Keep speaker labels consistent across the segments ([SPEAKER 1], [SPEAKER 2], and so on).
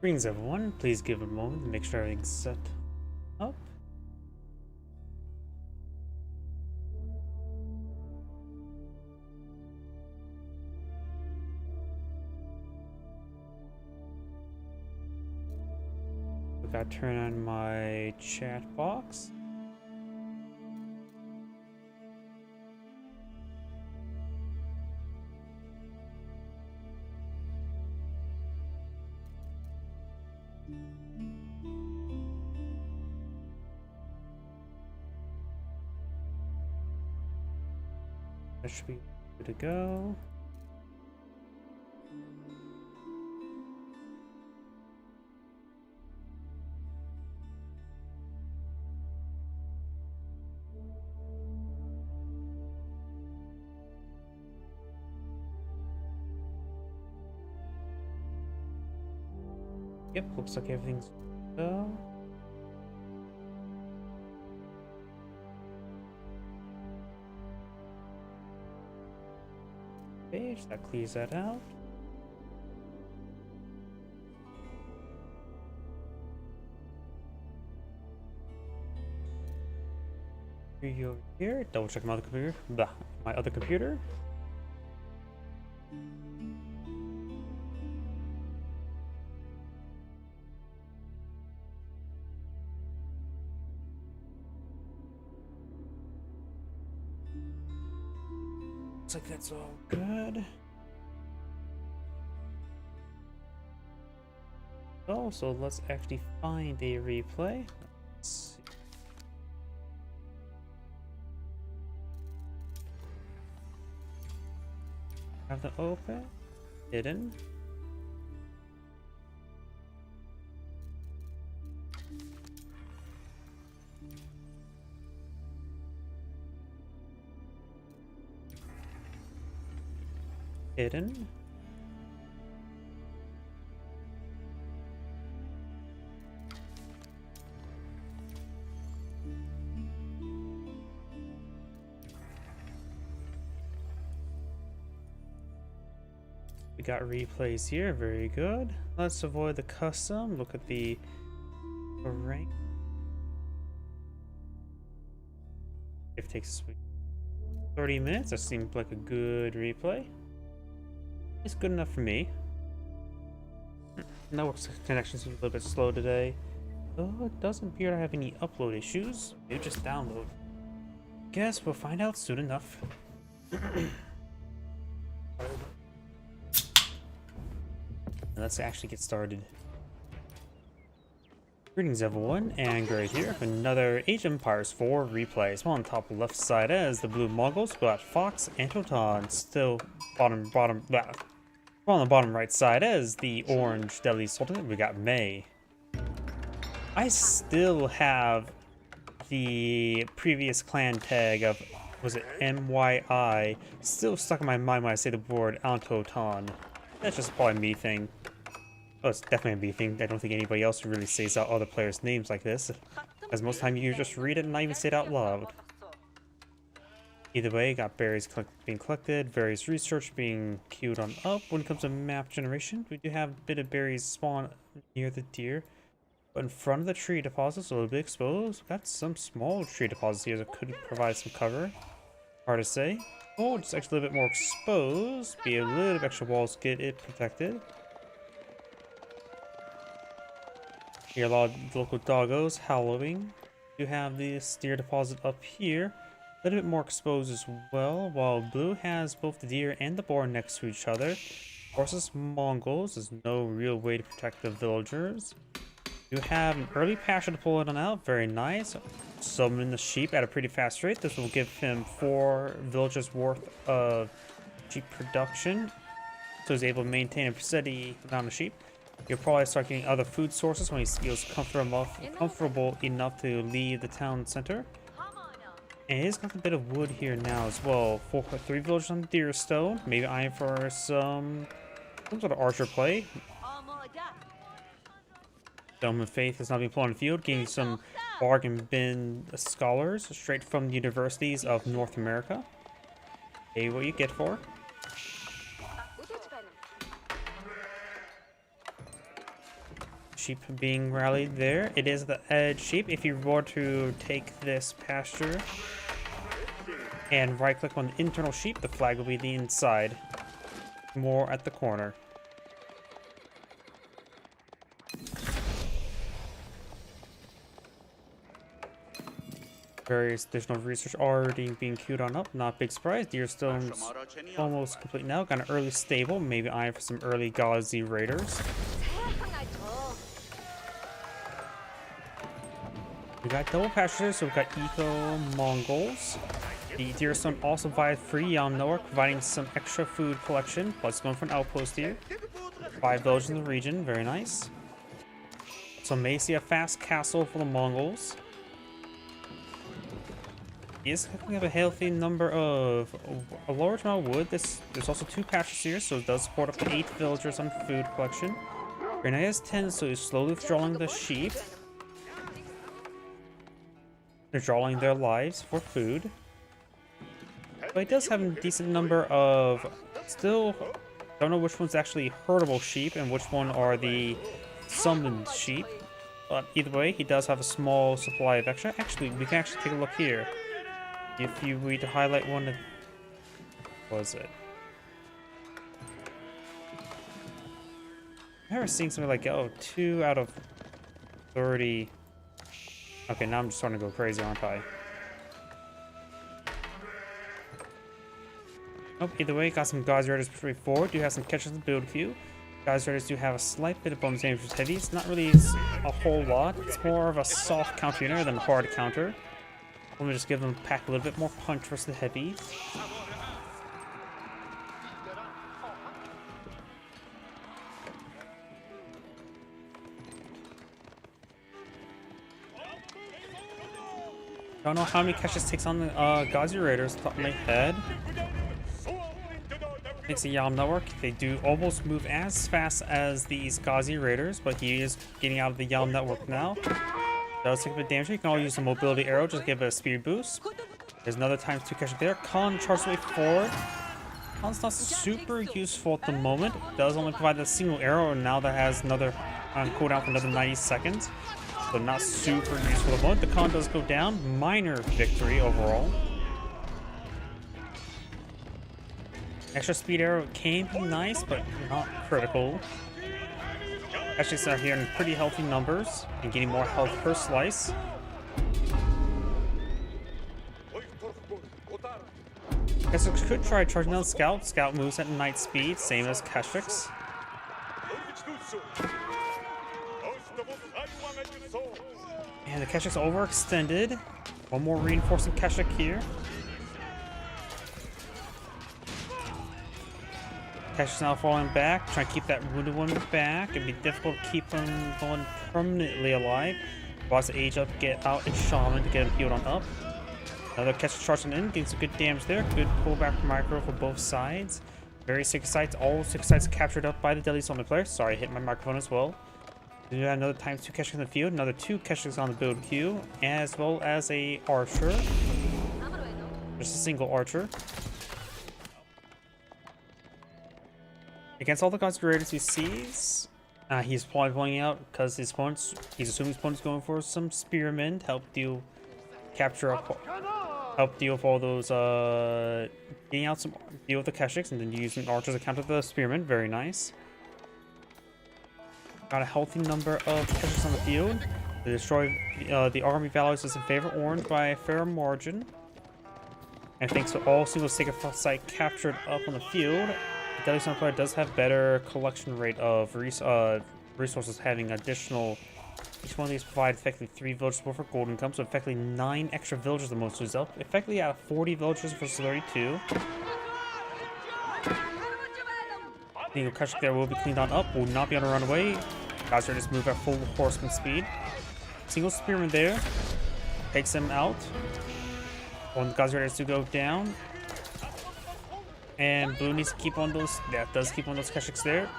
[SPEAKER 1] Greetings everyone, please give a moment to make sure everything's set up. I gotta turn on my chat box. That should be good to go. Yep, looks like everything's good to go. Page, that clears that out. Preview over here, double check my other computer. Blah, my other computer. Looks like that's all good. So let's actually find a replay. Let's see. Have the open, hidden. Hidden. We got replays here, very good. Let's avoid the custom, look at the rank. It takes 30 minutes, that seems like a good replay. It's good enough for me. Network connection seems a little bit slow today. Oh, it doesn't appear to have any upload issues. Maybe just download. Guess we'll find out soon enough. Let's actually get started. Greetings everyone, and Gray here for another Age of Empires 4 replays. Well, on top left side as the Blue Mongols, we got Fox and Totan. Still on the bottom right side as the Orange Delhi Sultanate, we got May. I still have the previous clan tag of, was it MYI, still stuck in my mind when I say the word Antotan. That's just probably a me thing. Oh, it's definitely a me thing. I don't think anybody else really says out other players' names like this, as most time you just read it and not even say it out loud. Either way, got berries being collected, various research being queued on up. When it comes to map generation, we do have a bit of berries spawn near the deer, but in front of the tree deposits, a little bit exposed. Got some small tree deposits here that could provide some cover. Hard to say. Oh, just actually a little bit more exposed. Be a little bit extra walls to get it protected. Here, a lot of local doggos howling. You have the deer deposit up here. A little bit more exposed as well, while blue has both the deer and the boar next to each other. Versus Mongols, there's no real way to protect the villagers. You have an early pasture to pull it on out, very nice. Summon the sheep at a pretty fast rate. This will give him 4 villagers worth of sheep production, so he's able to maintain a steady amount of sheep. You'll probably start getting other food sources when he feels comfortable enough to leave the town center. And he's got a bit of wood here now as well. 3 villagers on deer stone. Maybe eyeing for some sort of archer play. Dome of Faith has now been put on the field, getting some bargain bin scholars straight from the universities of North America. Pay what you get for. sheep being rallied there. It is the edge sheep. If you were to take this pasture and right click on the internal sheep, the flag will be the inside. More at the corner. Various additional research already being queued on up. Not a big surprise. Deerstone's almost complete now. Got an early stable. Maybe eyeing for some early Gauzy raiders. We got double pastures, so we've got Eco Mongols. The Deerstone also provides free Yam network, providing some extra food collection. Plus going for an outpost here. 5 villages in the region. Very nice. So may see a fast castle for the Mongols. Is we have a healthy number of a large amount of wood. There's also 2 pastures here, so it does support up to 8 villagers on food collection. Renai has 10, so he's slowly withdrawing the sheep. They're drawing their lives for food. But he does have a decent number of still don't know which one's actually herdable sheep and which one are the summoned sheep. But either way, he does have a small supply of extra. Actually, we can actually take a look here. If you were to highlight one of... What was it? I remember seeing something like, oh, 2 out of 30. Okay, now I'm just starting to go crazy, aren't I? Nope, either way, got some Gauzy Raiders pretty forward. Do have some catches in the build queue. Gauzy Raiders do have a slight bit of bonus damage with heavy. It's not really a whole lot. It's more of a soft counter unit than a hard counter. Let me just give them pack a little bit more punch versus the heavy. Don't know how many catches takes on the Gauzy Raiders, top of my head. Takes a Yam network. They do almost move as fast as these Gauzy Raiders, but he is getting out of the Yam network now. Does take a bit of damage. You can always use a mobility arrow, just give it a speed boost. There's another ×2 catch there. Khan charges way forward. Khan's not super useful at the moment. Does only provide a single arrow, and now that has another cooldown for another 90 seconds. So not super useful at the moment. The Khan does go down. Minor victory overall. Extra speed arrow can be nice, but not critical. Actually, start here in pretty healthy numbers and getting more health per slice. Kestrix could try charging down Scout. Scout moves at night speed, same as Kestrix. And the Kestrix overextended. One more reinforcing Kestrix here. Kestrix now falling back, trying to keep that wounded one back. It'd be difficult to keep him going permanently alive. Boss age up, get out a shaman to get him healed on up. Another Kestrix charging in, getting some good damage there. Good pullback micro for both sides. Very 6 sites, all 6 sites captured up by the Deadly Summon player. Sorry, I hit my microphone as well. We have another ×2 Kestrix in the field, another 2 Kestrix on the build queue, as well as a archer. Just a single archer. Against all the Gauzy Raiders he sees, he's probably pulling out because he's assuming his opponent's going for some spearmen to help deal with all those getting out deal with the Kestrix, and then using archers to counter the spearmen. Very nice. Got a healthy number of Kestrix on the field. They destroy the army values is in favor orange by a fair margin. And thanks to all single sacred site captured up on the field, the Deadly Summon player does have better collection rate of resources, having additional. Each one of these provide effectively 3 villagers worth of gold income, so effectively 9 extra villagers the most lose up. Effectively out of 40 villagers versus 32. The Kestrix there will be cleaned on up, will not be able to run away. Gauzy Raiders move at full horseman speed. Single spearman there. Takes him out. One of the Gauzy Raiders to go down. And Blue needs to keep on those. That does keep on those Kestrix there.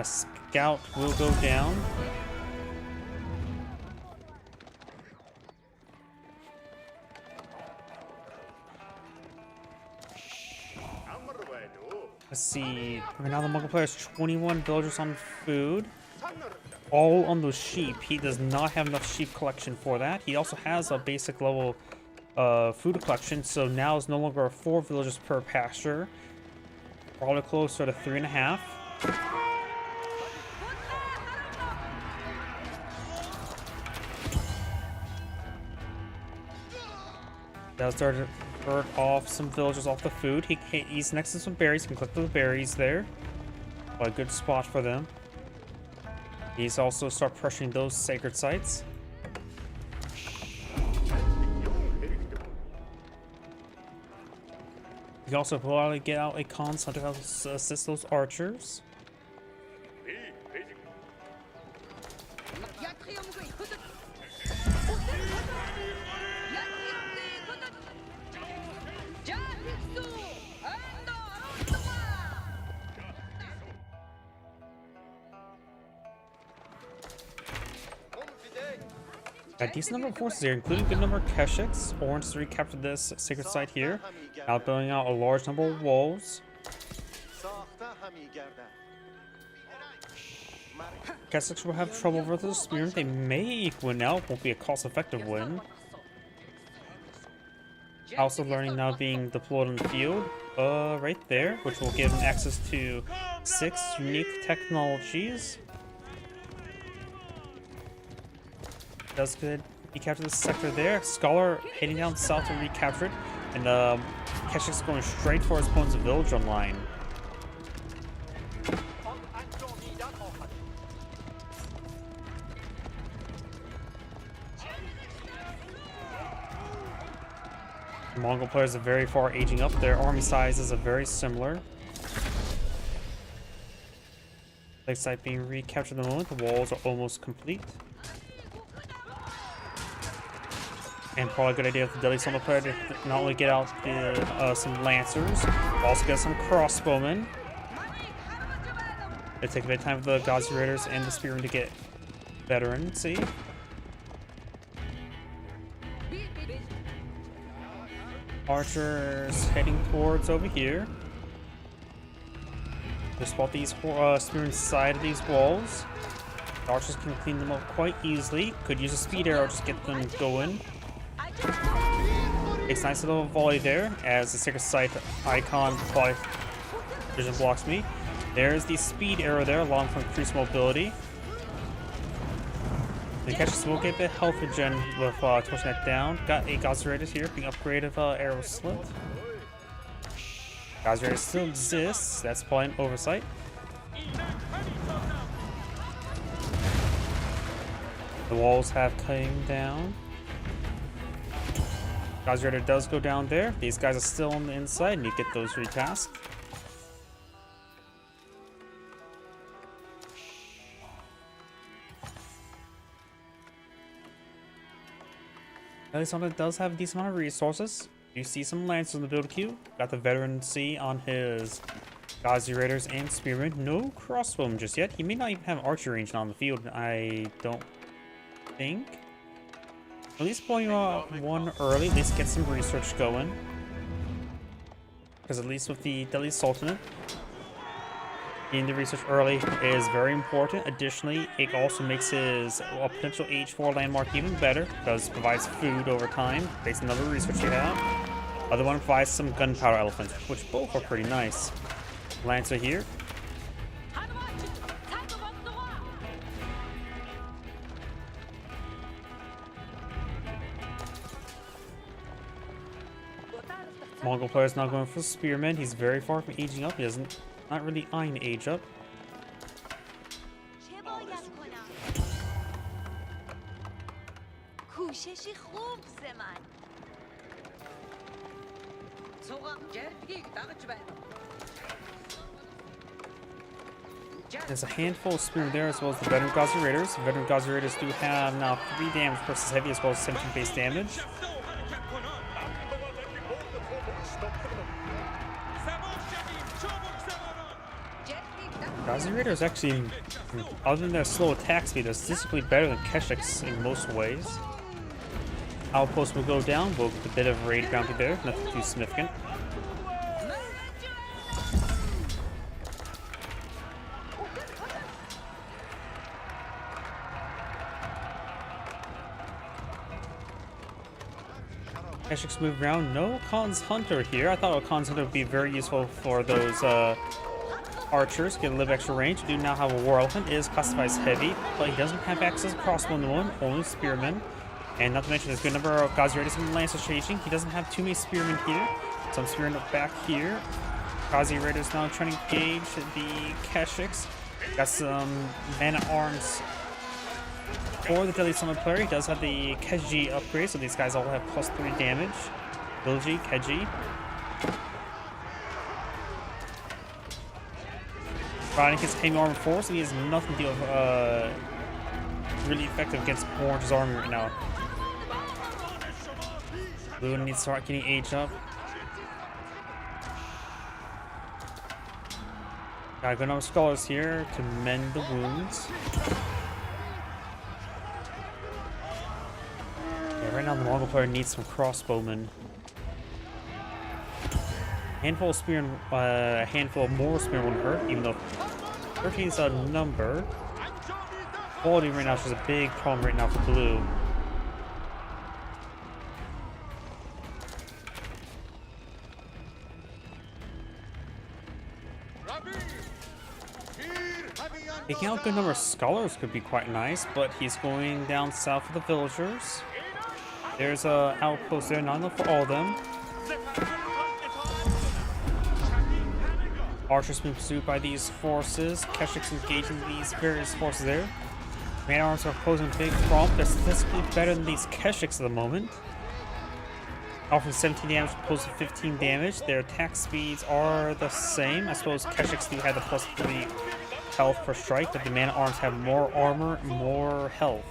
[SPEAKER 1] Scout will go down. Let's see. Right now the Mongol player has 21 villagers on food. All on those sheep. He does not have enough sheep collection for that. He also has a basic level food collection, so now it's no longer 4 villagers per pasture. Probably closer to 3.5. That'll start to hurt off some villagers off the food. He's next to some berries. He can collect the berries there. A good spot for them. He's also start pressuring those sacred sites. You can also probably get out a Khan's hunter to help assist those archers. A decent number of forces here, including a good number of Keshiks. Orange to recapture this sacred site here. Now building out a large number of walls. Keshiks will have trouble with the spear. They may win out, won't be a cost-effective win. Also learning now being deployed on the field, right there, which will give them access to 6 unique technologies. Does good. He captured the sector there. Scholar heading down south to recapture it. And Keshik's going straight for his opponent's village online. The Mongol players are very far aging up. Their army sizes are very similar. Lake site being recaptured at the moment. The walls are almost complete. And probably a good idea for the Deadly Summon player to not only get out some Lancers, but also get some Crossbowmen. It take a bit of time for the Ghazi Raiders and the Spearmen to get veterancy. Archers heading towards over here. Just spot these Spearmen side of these walls. The archers can clean them up quite easily. Could use a speed arrow just to get them going. Takes a nice little volley there as the sacred site icon vision blocks me. There's the speed arrow there, along with increased mobility. The catches will get a bit of health regen with torching that down. Got a Ghazi Raiders here being upgraded arrow slit. Ghazi Raiders still exists. That's probably an oversight. The walls have come down. Ghazi Raider does go down there. These guys are still on the inside and you get those retasked. At least one that does have a decent amount of resources. You see some Lancers in the build queue. Got the veterancy on his Ghazi Raiders and Spearmen. No crossbowmen just yet. He may not even have archery range on the field, I don't think. At least pulling one early, at least get some research going. Because at least with the Deadly Sultanate, getting the research early is very important. Additionally, it also makes his potential H4 landmark even better because it provides food over time based on the number of research you have. Other one provides some gunpowder elephants, which both are pretty nice. Lancer here. Mongol player is now going for Spearman. He's very far from aging up. He doesn't, not really eyeing to age up. There's a handful of Spearmen there as well as the veteran Ghazi Raiders. The veteran Ghazi Raiders do have now 3 damage versus heavy as well as 17 base damage. Ghazi Raiders actually, other than their slow attack speed, are statistically better than Keshiks in most ways. Outpost will go down, we'll get a bit of raid bounty there, nothing too significant. Keshiks move around. No Khan's Hunter here. I thought a Khan's Hunter would be very useful for those archers. Get a little extra range. We do now have a War Elephant. It is classified as heavy, but he doesn't have access to crossbow in the moment. Only spearmen. And not to mention, there's a good number of Ghazi Raiders and Lancers chasing. He doesn't have too many spearmen here. Some spearmen up back here. Ghazi Raiders now trying to engage the Keshiks. Got some man-at-arms for the Deadly Summon player. He does have the Keji upgrade, so these guys all have +3 damage. Bilji, Keji. Riding his heavy armor force, and he has nothing to deal with, really effective against Orange's army right now. Blue needs to start getting age up. Got a good number of scholars here to mend the wounds. Yeah, right now the Mongol player needs some crossbowmen. Handful of spearmen, a handful of more spearmen won't hurt, even though 13 is a number. Quality right now is just a big problem right now for blue. Taking out a good number of scholars could be quite nice, but he's going down south for the villagers. There's a outpost there, not enough for all of them. Archers being pursued by these forces. Keshiks engaging these various forces there. Man-at-arms are posing a big problem. They're statistically better than these Keshiks at the moment. Offering 17 damage opposed to 15 damage. Their attack speeds are the same. I suppose Keshiks do have the +3 health per strike, but the man-at-arms have more armor, more health.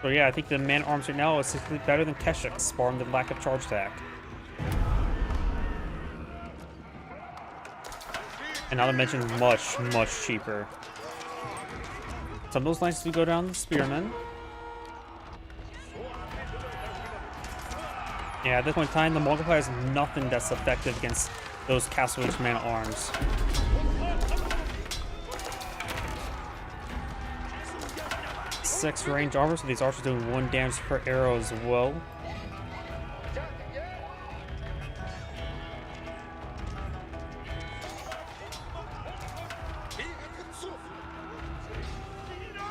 [SPEAKER 1] So yeah, I think the man-at-arms right now is statistically better than Keshiks, barring the lack of charge attack. And not to mention much, much cheaper. Some of those lines do go down the spearmen. Yeah, at this point in time, the multiplier is nothing that's effective against those Castle Age man-at-arms. Six range armor, so these archers doing 1 damage per arrow as well.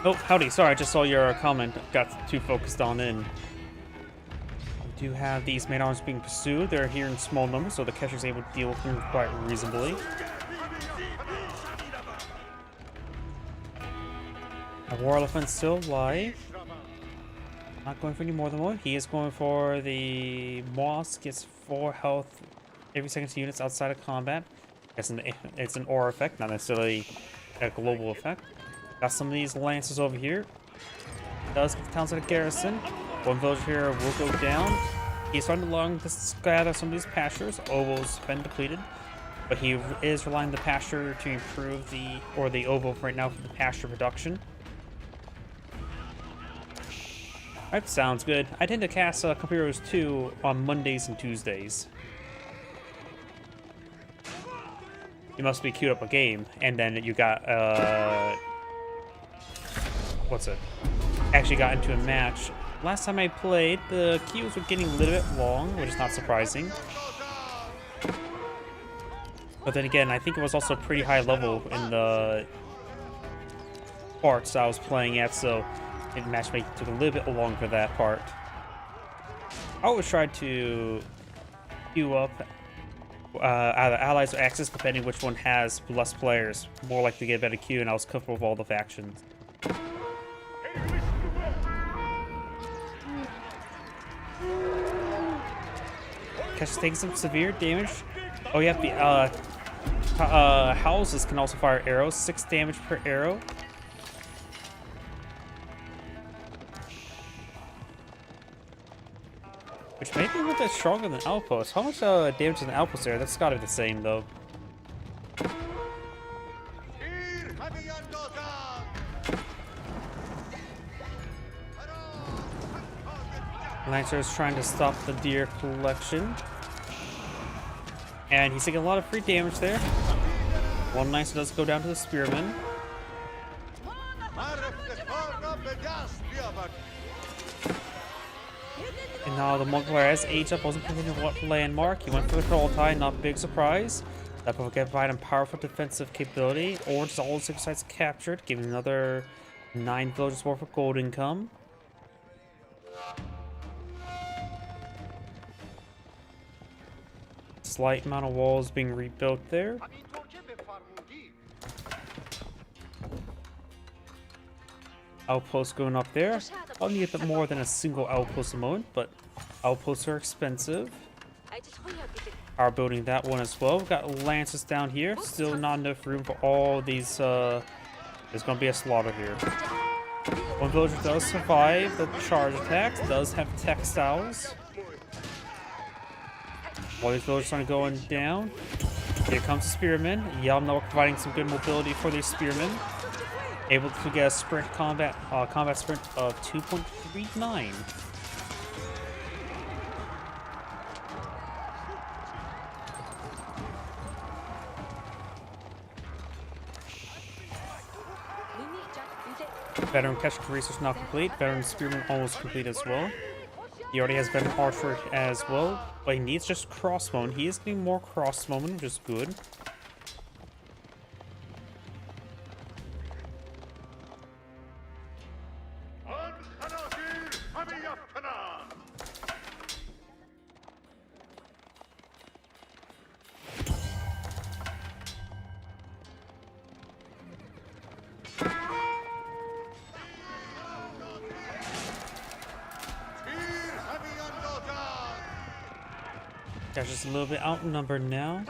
[SPEAKER 1] Oh, howdy. Sorry, I just saw your comment. Got too focused on in. We do have these man-at-arms being pursued. They're here in small numbers, so the Keshiks is able to deal with them quite reasonably. A War Elephant still alive. Not going for any more than one. He is going for the Moss. Gets 4 health every second to units outside of combat. It's an aura effect, not necessarily a global effect. Got some of these lancers over here. Does get the towns at a garrison. One villager here will go down. He's starting to gather some of these pastures. Ovo's been depleted, but he is relying on the pasture to improve the ovo right now for the pasture production. That sounds good. I tend to cast Company Heroes 2 on Mondays and Tuesdays. You must be queued up a game, and then you got what's it? Actually got into a match. Last time I played, the queues were getting a little bit long, which is not surprising. But then again, I think it was also pretty high level in the parts I was playing at, so matchmaking took a little bit long for that part. I always tried to queue up either allies or axis, depending which one has less players. More likely to get a better queue, and I was comfortable with all the factions. Keshiks taking some severe damage. Oh yeah, the houses can also fire arrows. 6 damage per arrow. Which may be a little bit stronger than Outpost. How much damage is an Outpost there? That's gotta be the same though. Lancer is trying to stop the deer collection. And he's taking a lot of free damage there. One Lancer does go down to the Spearman. Now the Mongol player has aged up, wasn't thinking what landmark. He went for the Control Tie, not big surprise. That will provide him powerful defensive capability. Orange is all 6 sites captured, giving another 9 villages worth of gold income. Slight amount of walls being rebuilt there. Outpost going up there. I'll need a bit more than a single outpost a moment, but outposts are expensive. Are building that one as well. We've got lances down here. Still not enough room for all these. There's going to be a slaughter here. One villager does survive the charge attacks. Does have textiles. While these villagers are going down, here comes Spearmen. Yellow providing some good mobility for these Spearmen. Able to get a sprint combat sprint of 2.39. Veteran Keshic research not complete. Veteran Spearman almost complete as well. He already has Veteran Archer as well, but he needs just crossbow. He is getting more crossbow, which is good. Guys, just a little bit outnumbered now.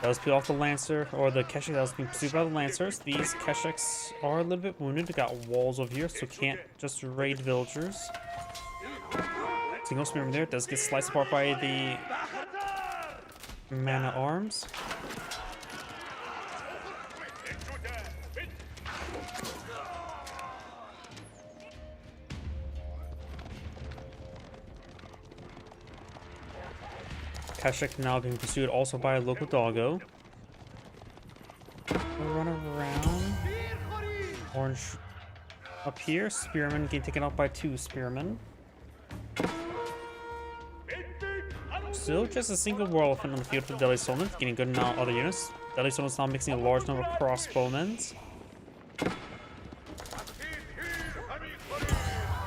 [SPEAKER 1] That was put off the Lancer, or the Keshic that was being pursued by the Lancers. These Keshics are a little bit wounded. They got walls over here, so can't just raid villagers. Single Spearman there does get sliced apart by the Man-at-Arms. Keshic now being pursued also by a local doggo. We'll run around. Orange up here. Spearman getting taken out by 2 Spearmen. Still just a single war elephant on the field for Deadly Soulman, getting a good amount of other units. Deadly Soulman's now mixing a large number of crossbowmen.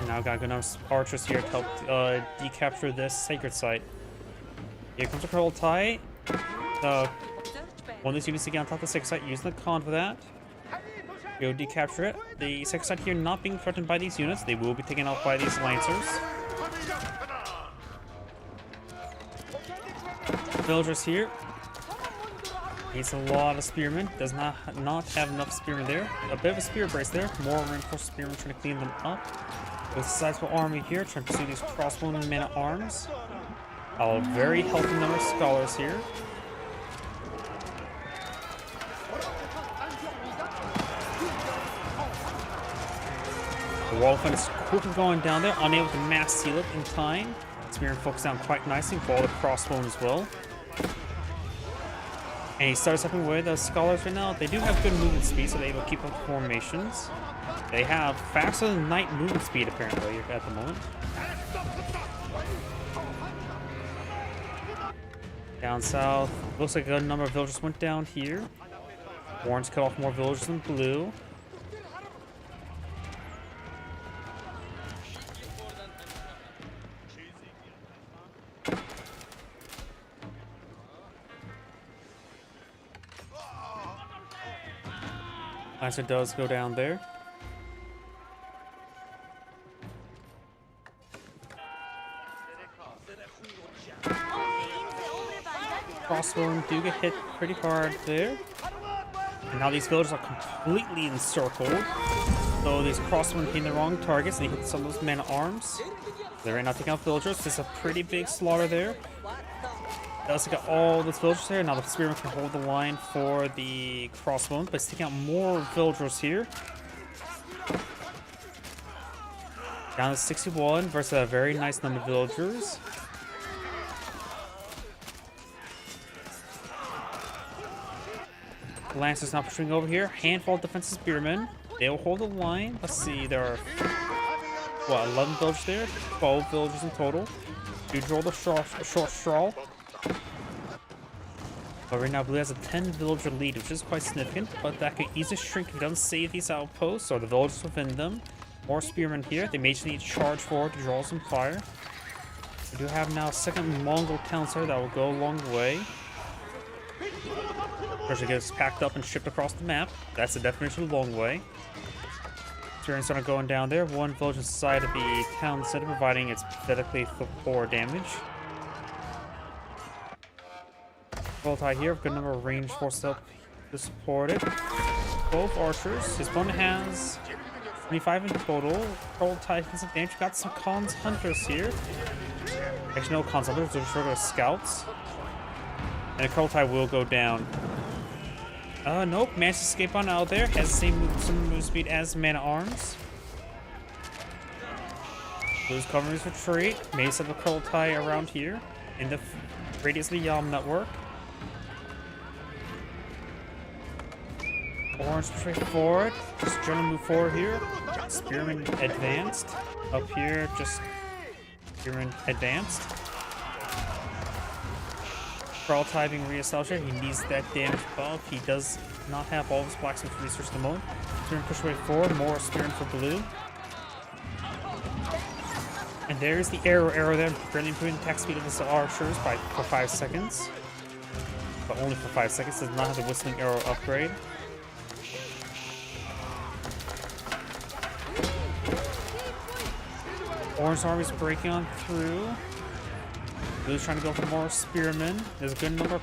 [SPEAKER 1] Now got a good number of archers here to help decapture this sacred site. Here comes a Control Tie. One of these units to get on top of the sacred site, using the con for that. Go decapture it. The sacred site here not being threatened by these units. They will be taken out by these Lancers. Villagers here. Needs a lot of Spearmen. Does not have enough Spearmen there. A bit of a Spear Brace there. More reinforced Spearmen trying to clean them up. With a sizable army here, trying to pursue these crossbowmen and Men-at-Arms. A very healthy number of scholars here. The Wallfin is quickly going down there, unable to mass seal it in time. Spearman focused down quite nicely for all the crossbow as well. And he starts stepping away. The scholars right now, they do have good movement speed, so they're able to keep up the formations. They have faster than night movement speed apparently at the moment. Down south, looks like a good number of villagers went down here. Orange cut off more villagers than blue. Lancer does go down there. Crossbowmen do get hit pretty hard there. And now these villagers are completely encircled. So these crossbowmen hitting the wrong targets, and they hit some of those Men-at-Arms. They're right now taking out villagers. This is a pretty big slaughter there. Does take out all those villagers there. Now the Spearman can hold the line for the crossbowmen, but it's taking out more villagers here. Down to 61 versus a very nice number of villagers. Lancers now pursuing over here. Handful of defensive spearmen. They'll hold the line. Let's see, there are, what, 11 villagers there? 12 villagers in total. You draw the short straw. But right now, Blue has a 10 villager lead, which is quite significant, but that could easily shrink if he doesn't save these outposts or the villagers within them. More spearmen here. They may just need to charge forward to draw some fire. We do have now a second Mongol town center that will go a long way. Especially gets packed up and shipped across the map. That's the definition of long way. Spearmen are going down there. One village inside of the town center providing its pathetically poor damage. Kurultai here, good number of range forces up to support it. Both archers. His opponent has 25 in total. Kurultai taking some damage. Got some Khan's hunters here. Actually, no Khan's hunters, they're just regular scouts. And Kurultai will go down. Nope, managed to escape on out there. Has the same move speed as Man-at-Arms. Blue's covering his retreat. May set the Kurultai around here in the radius of the Yam network. Orange push forward. Just generally move forward here. Spearman advanced. Up here, just Spearman advanced. Kurultai being reestablished. He needs that damage buff. He does not have all of his blacksmith research at the moment. Spearman push away forward. More Spearman for Blue. And there's the arrow there. Really improving the attack speed of the archers for 5 seconds. But only for 5 seconds. Does not have the whistling arrow upgrade. Orange army's breaking on through. Blue's trying to go for more spearmen. There's a good number of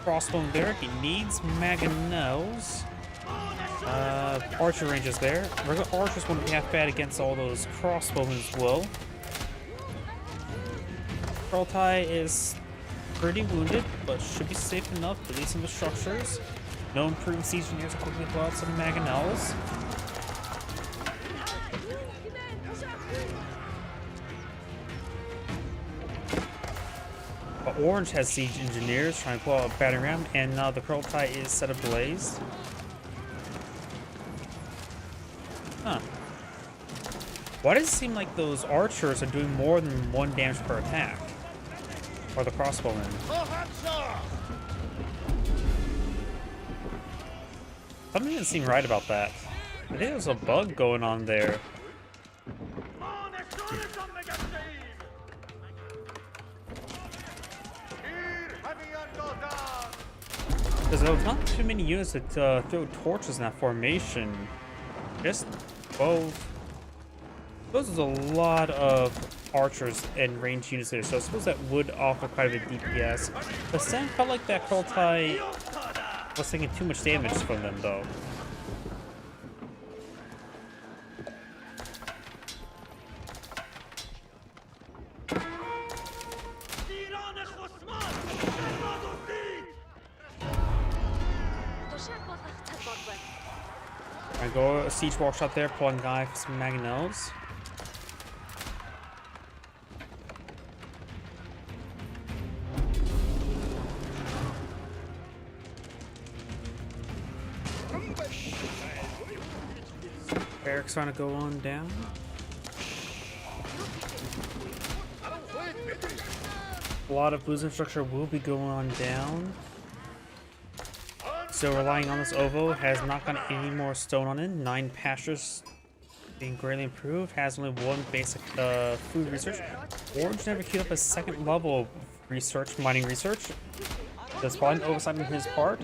[SPEAKER 1] crossbow there. He needs mangonels. Archer ranges there. Regular archers wouldn't be half bad against all those crossbowmen as well. Kurultai is pretty wounded, but should be safe enough to leave some of the structures. No improved siege engineers will quickly blow out some mangonels. Orange has siege engineers trying to pull out a battering ram, and now the Kurultai is set ablaze. Huh. Why does it seem like those archers are doing more than 1 damage per attack? Or the crossbowmen? Something didn't seem right about that. I think there's a bug going on there. Because there's not too many units that throw torches in that formation. Just 12. Those is a lot of archers and ranged units there, so I suppose that would offer quite a bit of DPS. But Sam felt like that Kurultai was taking too much damage from them, though. I go a siege wall shot there, pulling guy for some mangonels. Eric's trying to go on down. A lot of Blue's infrastructure will be going on down. So relying on this Ovo has not gotten any more stone on it. 9 pastures being greatly improved. Has only 1 basic food research. Orange never queued up a 2nd level research, mining research. That's probably an oversight on his part.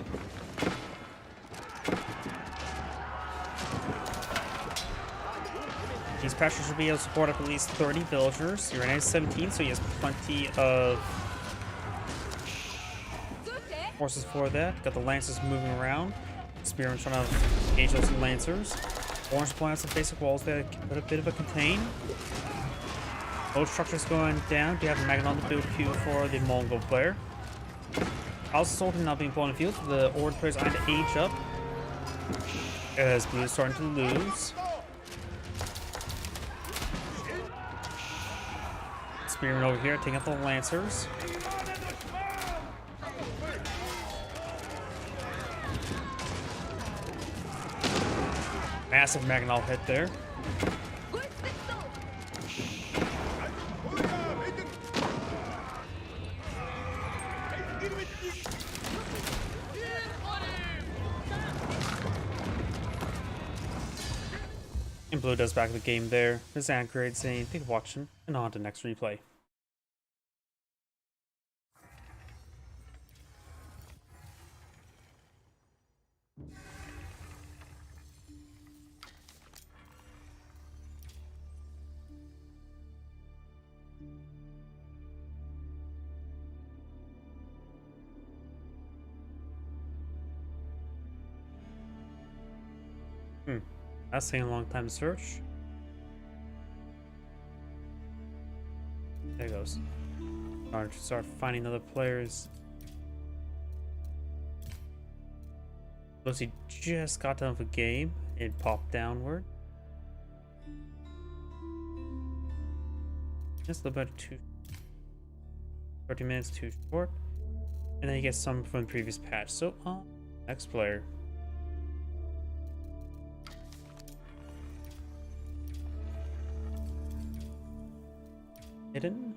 [SPEAKER 1] These pastures should be able to support up at least 30 villagers. You're in 17, so he has plenty of forces for that. Got the lancers moving around. Spearmen trying to engage those lancers. Orange pulling out some basic walls there, put a bit of a contain. Both structures going down. Do you have a Magnon to build queue for the Mongol player? House Sultan now being pulled in the field. The Orange players are to age up as Blue is starting to lose. Spearmen over here taking out the lancers. Massive Magnol hit there. And Blue does back the game there. This Anchorage saying, thank you for watching, and on to the next replay. That's taking a long time to search. There it goes. Start finding other players. Lucy just got done with a game. It popped downward. Just about 30 minutes too short. And then you get some from the previous patch. So, next player. Hidden.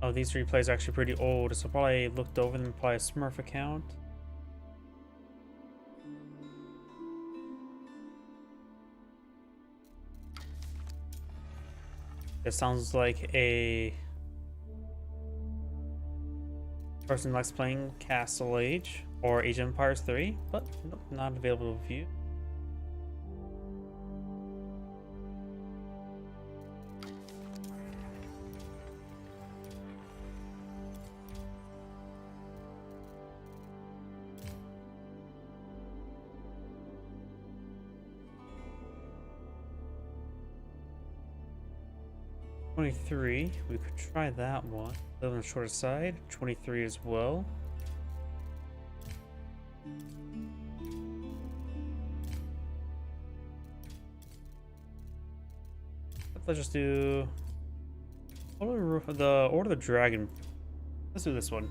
[SPEAKER 1] Oh, these replays are actually pretty old, so probably looked over them, probably a Smurf account. It sounds like a person likes playing Castle Age or Age of Empires 3, but nope, not available to view. $23, we could try that one. A little on the shorter side. 23 as well. Let's just do Order of the Dragon. Let's do this one.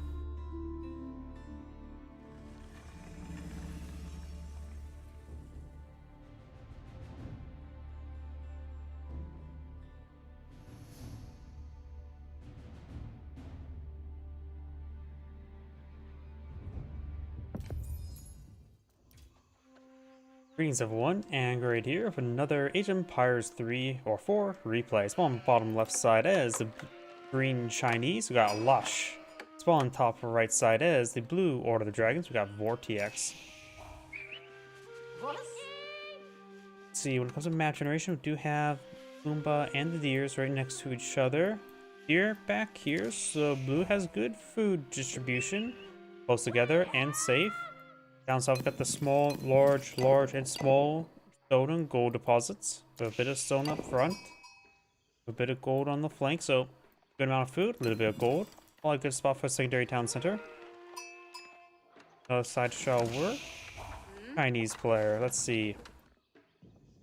[SPEAKER 1] Greetings everyone, and right here with another Age of Empires 3 or 4 replay. Spawn on the bottom left side is the green Chinese, we got Lush. Spawn on top right side is the blue Order of the Dragons, we got Vortex. Let's see, when it comes to map generation, we do have Pumbaa and the Deers right next to each other. Deer back here, so blue has good food distribution, close together and safe. Down south, we've got the small, large, and small stone and gold deposits. With a bit of stone up front, a bit of gold on the flank, so good amount of food, a little bit of gold. All a good spot for a secondary town center. Another side shall work. Chinese player, let's see.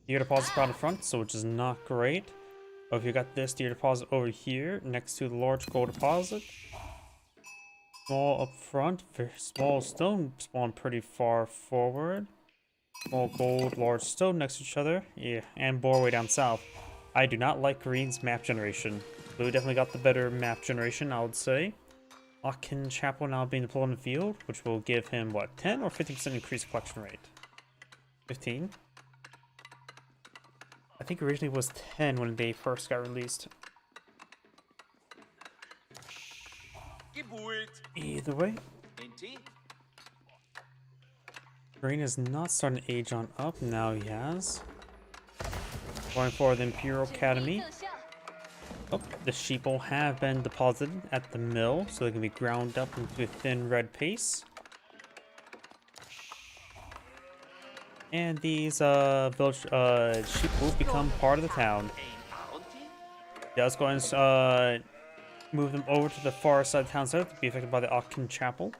[SPEAKER 1] Deer deposits out in front, so which is not great. But if you got this deer deposit over here, next to the large gold deposit. Small up front, very small stone spawn pretty far forward. Small gold, large stone next to each other. Yeah, and boar way down south. I do not like green's map generation. Blue definitely got the better map generation, I would say. Akin Chapel now being deployed on the field, which will give him, what, 10 or 50% increased collection rate? 15? I think originally it was 10 when they first got released. Either way, Green is not starting to age on up. Now he has. Going for the Imperial Academy. Oh, the sheeple have been deposited at the mill, so they can be ground up into a thin red paste. And these village sheep will become part of the town. Let's go and move them over to the far side of the town center to be affected by the Akin Chapel.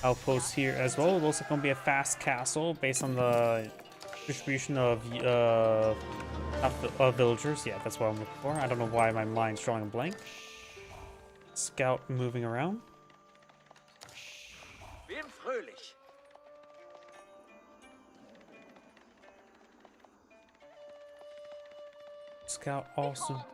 [SPEAKER 1] outposts here as well. It looks like gonna be a fast castle based on the distribution of villagers. Yeah, that's what I'm looking for. I don't know why my mind's drawing a blank. Scout moving around. Scout also.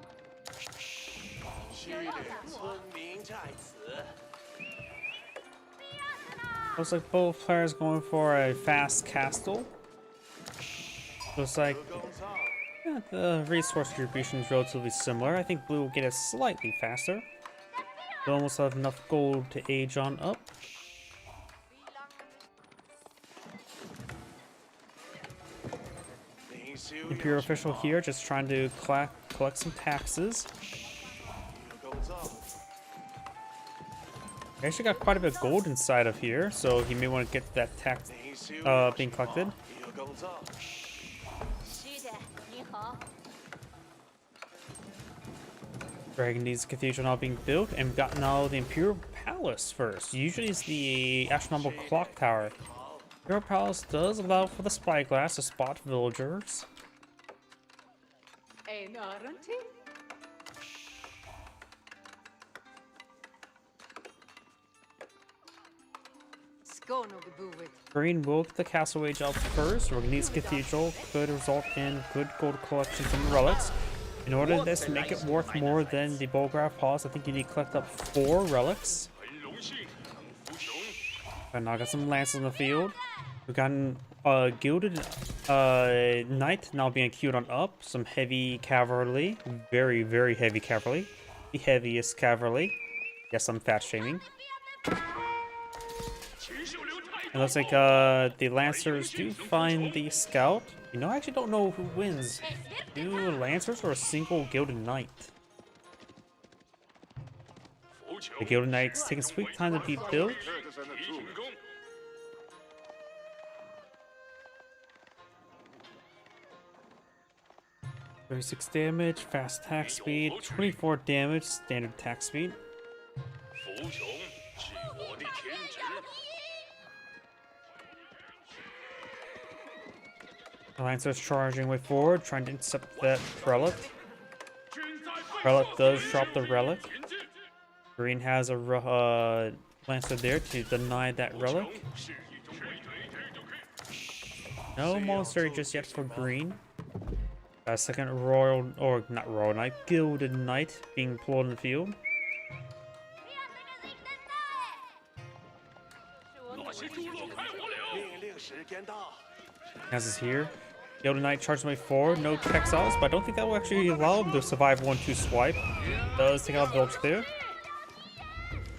[SPEAKER 1] Looks like both players going for a fast castle. Looks like yeah, the resource distribution is relatively similar. I think blue will get it slightly faster. They almost have enough gold to age on up. Imperial official here just trying to collect some taxes. He actually got quite a bit of gold inside of here, so he may want to get that tax being collected. Dragon Knees Cathedral now being built, and we got now the Imperial Palace first. Usually it's the astronomical clock tower. Imperial Palace does allow for the spyglass to spot villagers. Green will get the castle age up first. Dragon Knees Cathedral could result in good gold collections and relics. In order for this to make it worth more than the Bolgraf Palace, I think you need to collect up 4 relics. And now I got some lances in the field. We've gotten a gilded knight now being queued on up. Some heavy cavalry. Very, very heavy cavalry. The heaviest cavalry. Yes, I'm fat shaming. It looks like the Lancers do find the Scout. You know, I actually don't know who wins. Do Lancers or a single Gilded Knight? The Gilded Knight's taking sweet time to be built. 36 damage, fast attack speed, 24 damage, standard attack speed. Lancer's charging way forward, trying to intercept that relic. Relic does drop the relic. Green has a Lancer there to deny that relic. No monster just yet for green. A second royal, or not royal knight, gilded knight being pulled in the field. As is here. Gilded Knight charges way forward, no textiles, but I don't think that will actually allow him to survive 1-2 swipe. Does take out Village there.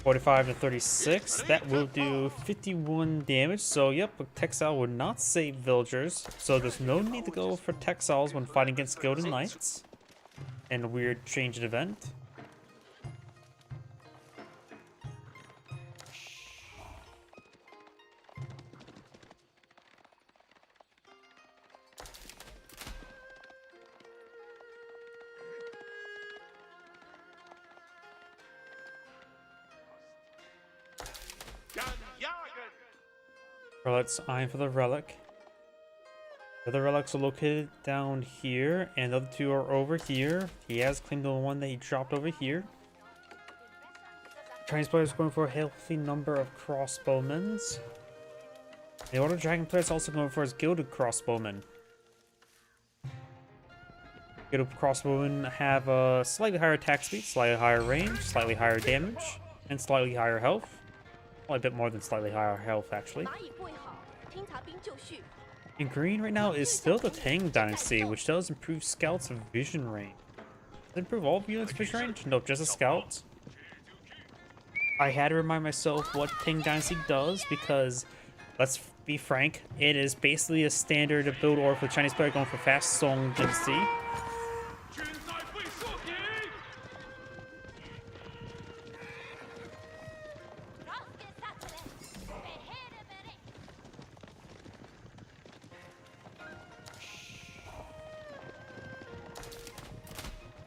[SPEAKER 1] 45 to 36. That will do 51 damage. So, yep, Textile would not save villagers. So, there's no need to go for Textiles when fighting against Gilded Knights. And a weird change in event. Let's eyeing for the relic. The other relics are located down here, and the other 2 are over here. He has claimed the one that he dropped over here. Chinese player is going for a healthy number of crossbowmen. The Order Dragon player is also going for his Gilded Crossbowmen. Gilded Crossbowmen have a slightly higher attack speed, slightly higher range, slightly higher damage, and slightly higher health. Well, a bit more than slightly higher health, actually. And green right now is still the Tang Dynasty, which does improve Scout's vision range. Does it improve all units' vision range? Nope, just a Scout. I had to remind myself what Tang Dynasty does because, let's be frank, it is basically a standard build order for the Chinese player going for fast Song Dynasty.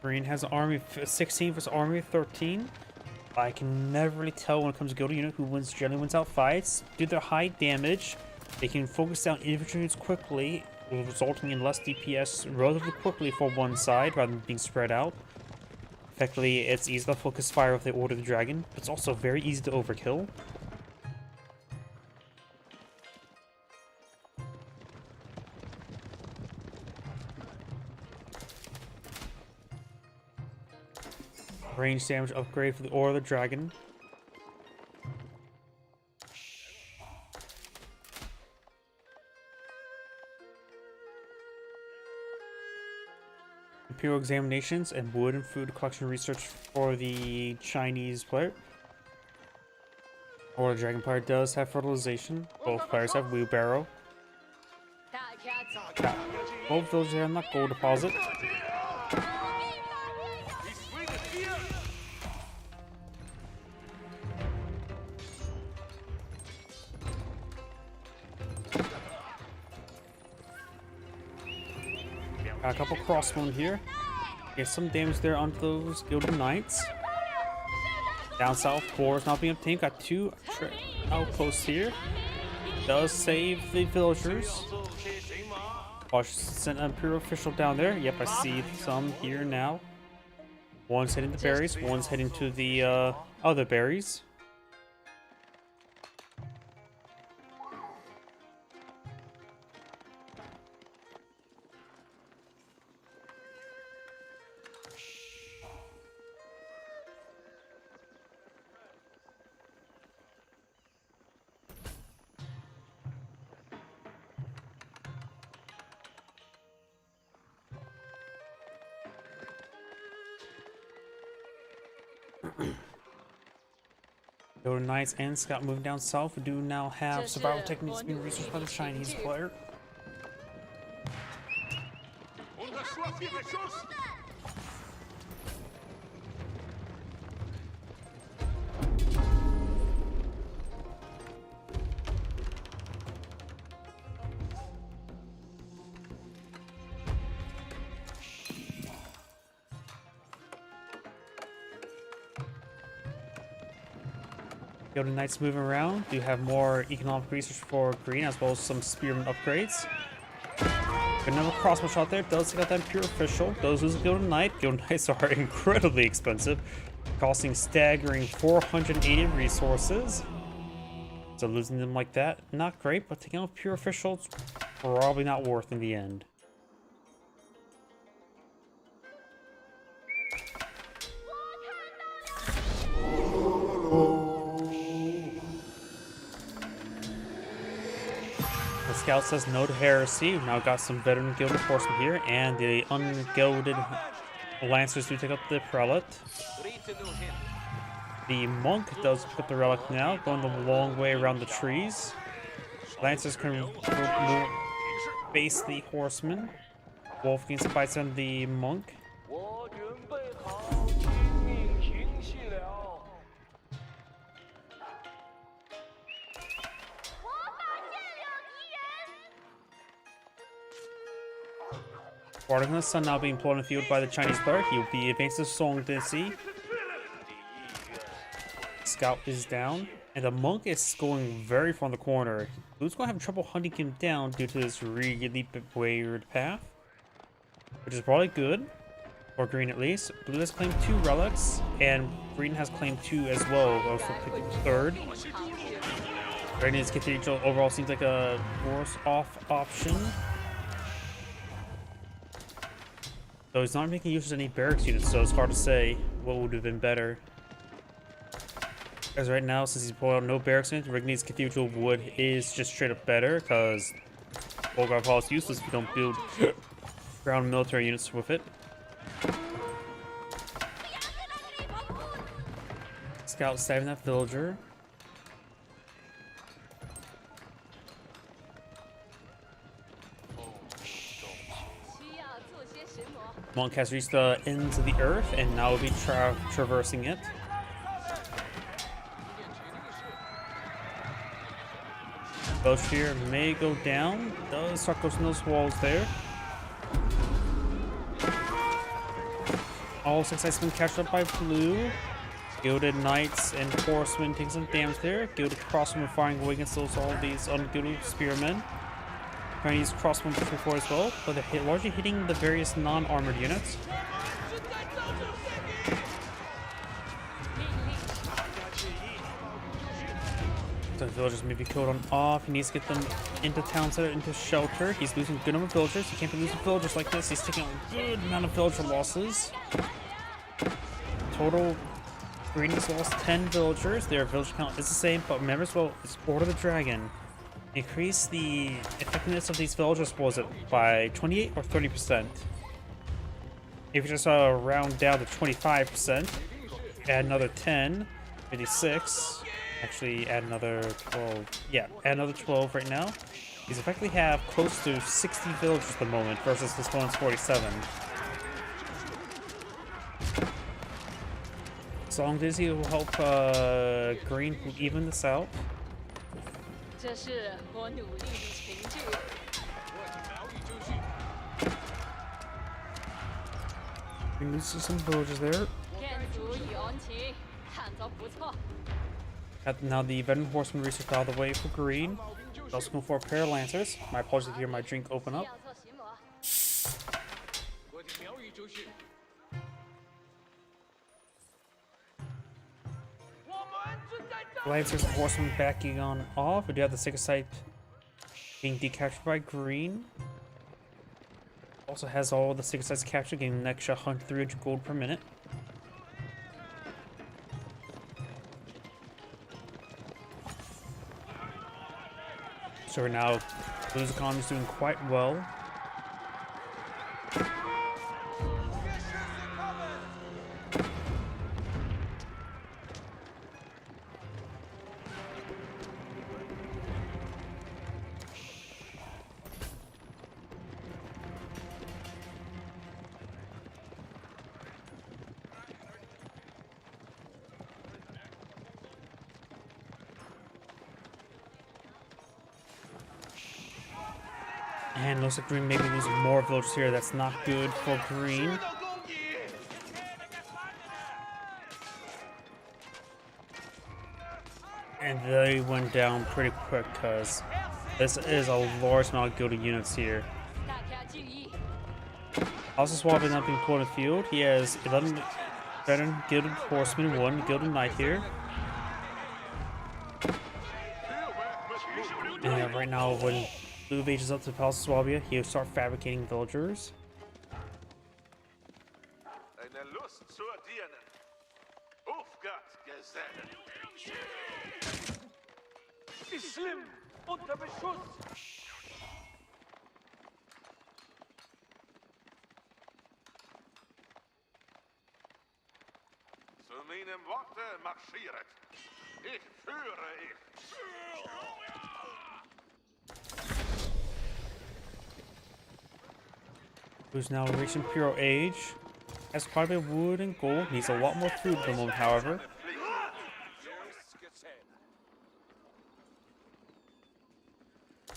[SPEAKER 1] Green has army 16 versus army 13. I can never really tell when it comes to Gilded unit who generally wins out fights. Due to their high damage, they can focus down infantry units quickly, resulting in less DPS relatively quickly for one side rather than being spread out. Effectively, it's easy to focus fire if they order the dragon, but it's also very easy to overkill. Range damage upgrade for the Aura of the Dragon. Imperial examinations and wood and food collection research for the Chinese player. Or the Dragon player does have fertilization. Both players have wheelbarrow. Both of those are in that gold deposit. Got a couple crossbow here. Get some damage there on those Gilded Knights. Down south, 4 is not being obtained. Got 2 outposts here. Does save the villagers. Oh, sent an Imperial official down there. Yep, I see some here now. One's heading to the berries, one's heading to the other berries. Gilded Knights and Scout moving down south. We do now have survival techniques being researched by the Chinese player. Gilded Knights moving around. Do have more economic research for green, as well as some spearman upgrades. Another crossbow shot there. Does take out that Imperial official. Does lose a Gilded Knight. Gilded Knights are incredibly expensive, costing staggering 480 resources. So losing them like that, not great, but taking out Imperial officials, probably not worth in the end. Scout says no to heresy. We've now got some veteran gilded horsemen here, and the ungilded lancers do take up the prelate. The monk does pick up the relic now, going the long way around the trees. Lancers can face the horseman. Wolf gains fights on the monk. Guarding the Sun now being pulled in the field by the Chinese player. He will be advanced to Song Dynasty. Scout is down, and the monk is going very far in the corner. Blue's going to have trouble hunting him down due to this really weird path, which is probably good for green at least. Blue has claimed 2 relics, and green has claimed 2 as well. Also picking 3rd. Green is Cathedral overall seems like a worse off option. So he's not making use of any barracks units, so it's hard to say what would have been better. As right now, since he's pulled out no barracks units, Rigny's Cathedral Wood is just straight up better, because Bulgar Hall is useless if you don't build ground military units with it. Scout stabbing that villager. Monk has reached the ends of the earth and now will be traversing it. Bowsphere may go down. Does start closing those walls there. All 6 icemen captured up by blue. Gilded Knights and Horsemen taking some damage there. Gilded Crossmen firing away against all of these ungilded Spearmen. Trying to use Crossmen before as well, but they're largely hitting the various non-armored units. The villagers may be killed on off. He needs to get them into town center, into shelter. He's losing a good number of villagers. He can't be losing villagers like this. He's taking a good amount of villager losses. Total, Green has lost 10 villagers. Their village count is the same, but remember as well, it's Order of the Dragon. Increase the effectiveness of these villagers, was it by 28 or 30%? If you just round down to 25%, add another 10, 56. Actually, add another 12. Yeah, add another 12 right now. He's effectively have close to 60 villagers at the moment versus this one's 47. As long as he will help Green even this out. We lose some villagers there. Now the veteran horseman research out of the way for Green. Also going for a pair of lancers. My apologies to hear my drink open up. Lancers and horsemen backing on off. We do have the Sacred Site being decaptured by Green. Also has all the Sacred Sites captured, getting an extra 300 gold per minute. So right now, Blue's economy is doing quite well. And looks like Green may be losing more villagers here. That's not good for Green. And they went down pretty quick because this is a large amount of gilded units here. Also swapping up being pulled in the field. He has 11 veteran gilded horsemen, 1 gilded knight here. And right now when Blue ages up to Palace of Swabia, he'll start fabricating villagers.
[SPEAKER 2] Zu meinem Worte marschiert. Ich führe ich.
[SPEAKER 1] Who's now reached Imperial Age. Has quite a bit of wood and gold. Needs a lot more food at the moment, however.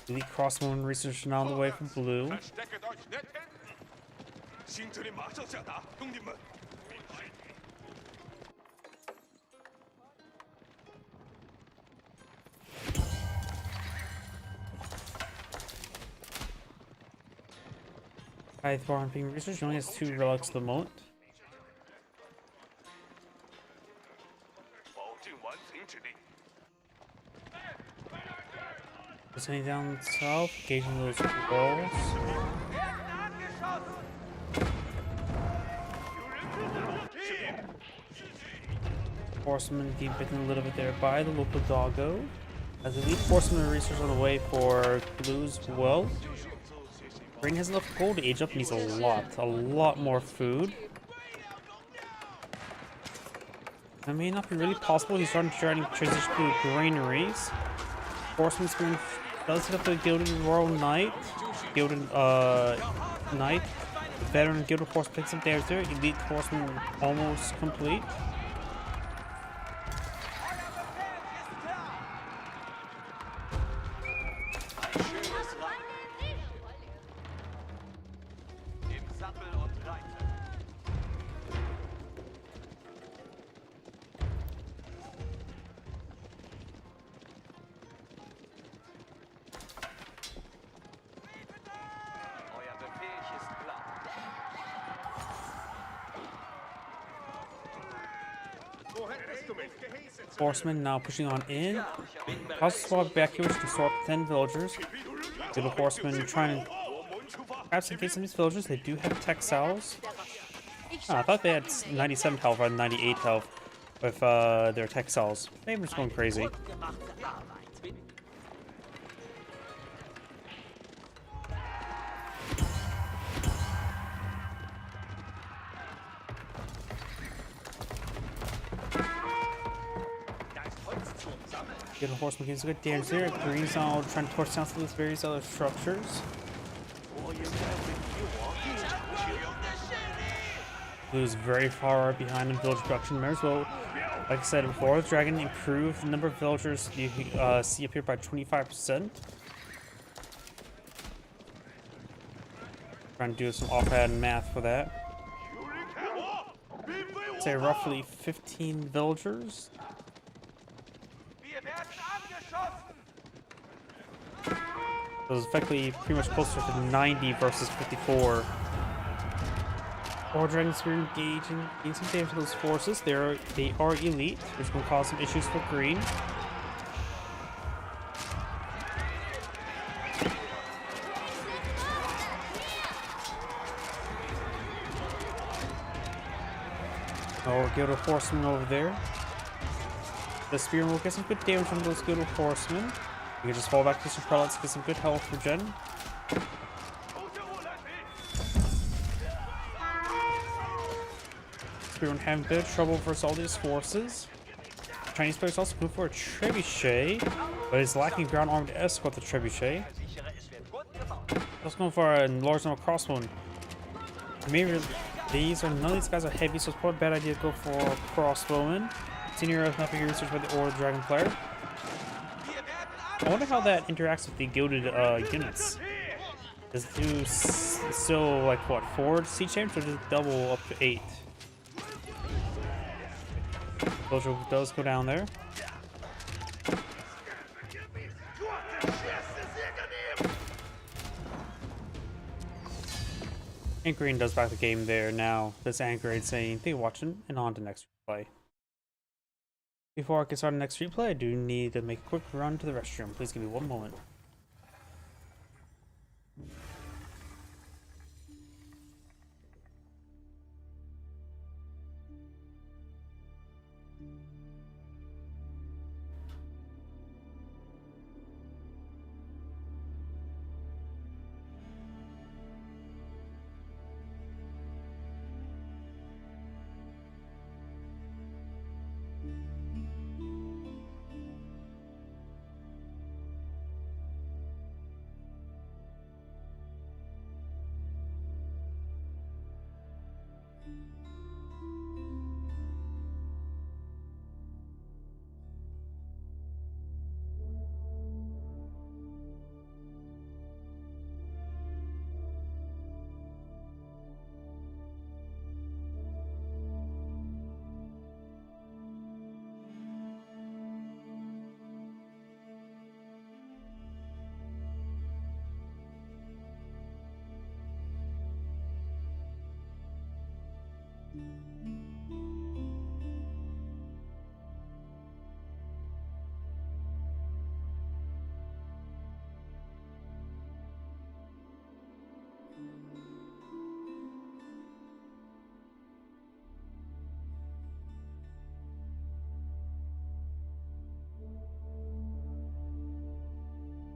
[SPEAKER 1] Elite Crossbowman research now on the way from Blue. Hythbar being researched only has 2 relics at the moment. Heading down south, gauging those walls. Horsemen being bitten a little bit there by the local doggo. As elite horsemen research on the way for Blues as well. Green has enough gold to age up, needs a lot more food. That may not be really possible. He's starting to transition to granaries. Horseman Spoon does hit up the Gilded Royal Knight. Gilded Knight. Veteran Gilded Horse picks up damage there. Elite Horseman almost complete. Horsemen now pushing on in. House swap back here, which can swap 10 villagers. Little horsemen trying to perhaps engage some of these villagers. They do have textiles. I thought they had 97 health or 98 health with their textiles. Maybe just going crazy. Get a horseman gives good damage there. Green's now trying to torch down some of these various other structures. Blue's very far behind in village production members. Well, like I said before, the dragon improved the number of villagers you see up here by 25%. Trying to do some offhand math for that. Say roughly 15 villagers. So it's effectively pretty much closer to 90 versus 54. Or dragons are engaging in some damage to those forces. They are elite, which will cause some issues for green. Or Guild of Horsemen over there. The Spearman will get some good damage from those Guild of Horsemen. You can just fall back to some prelates to get some good health for Jen. Spearman having a bit of trouble versus all these forces. Chinese players also go for a Trebuchet, but is lacking ground armor to escort the Trebuchet. Also going for a large number crossbowmen. Maybe none of these guys are heavy, so it's probably a bad idea to go for crossbowmen. Senior arithmetic research by the Order Dragon player. I wonder how that interacts with the gilded units. Does it do still like what, 4 siege champs, or does it double up to 8? Dojo does go down there. And green does back the game there now. This Anchorade saying, thank you for watching, and on to next replay. Before I get started next replay, I do need to make a quick run to the restroom. Please give me one moment.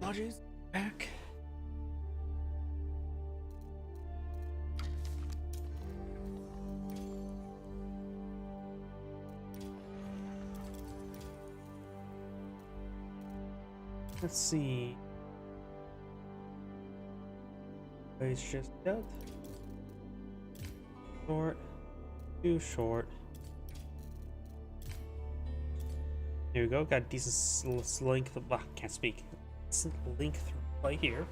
[SPEAKER 1] Apologies. Back. Let's see. It's just dead. Short. Too short. Here we go. Got a decent length of. Can't speak. Decent length right here.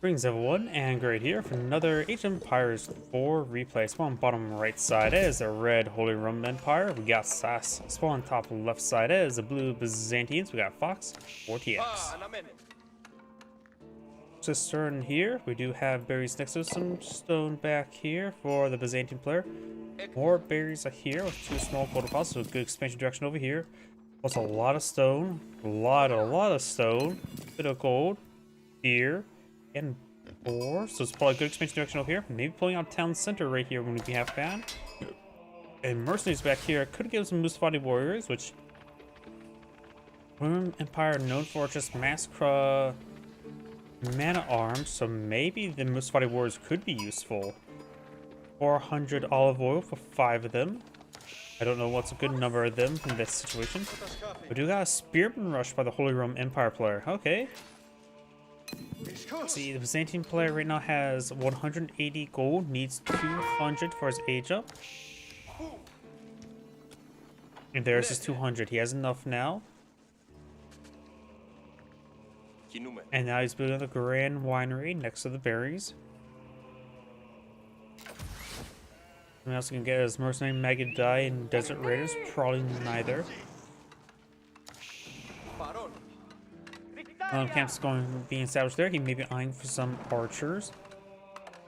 [SPEAKER 1] Greetings everyone, and great here for another Age of Empires 4 replay. Spawn on bottom right side is the red Holy Roman Empire. We got SAS. Spawn on top left side is the blue Byzantines. We got Fox, 4TX. Cistern here. We do have berries next to some stone back here for the Byzantine player. More berries are here with 2 small protocols, so good expansion direction over here. Also a lot of stone, a lot of stone, bit of gold here. And 4, so it's probably a good expansion direction over here. Maybe pulling out town center right here when we have bad. And mercenaries back here could give some Musafati warriors, which Roman Empire known for just massacre mana arms, so maybe the Musafati warriors could be useful. 400 olive oil for 5 of them. I don't know what's a good number of them in this situation. We do got a spearman rush by the Holy Roman Empire player. Okay. See, the Byzantine player right now has 180 gold, needs 200 for his age up. And there's his 200. He has enough now. And now he's building the Grand Winery next to the berries. Something else he can get is Mercenary Magadai and Desert Raiders. Probably neither. Camps being established there. He may be eyeing for some archers.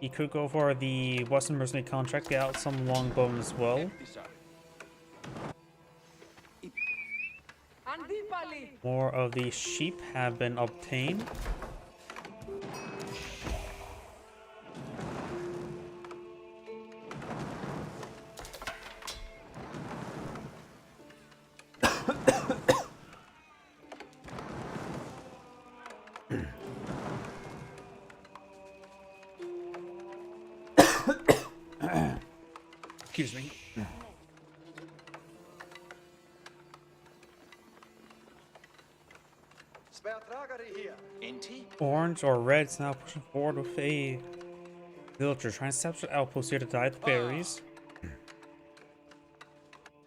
[SPEAKER 1] He could go for the Western Mercenary contract, get out some longbow as well. More of the sheep have been obtained. Excuse me. Orange or red's now pushing forward with a villager trying to establish an outpost here to die the berries.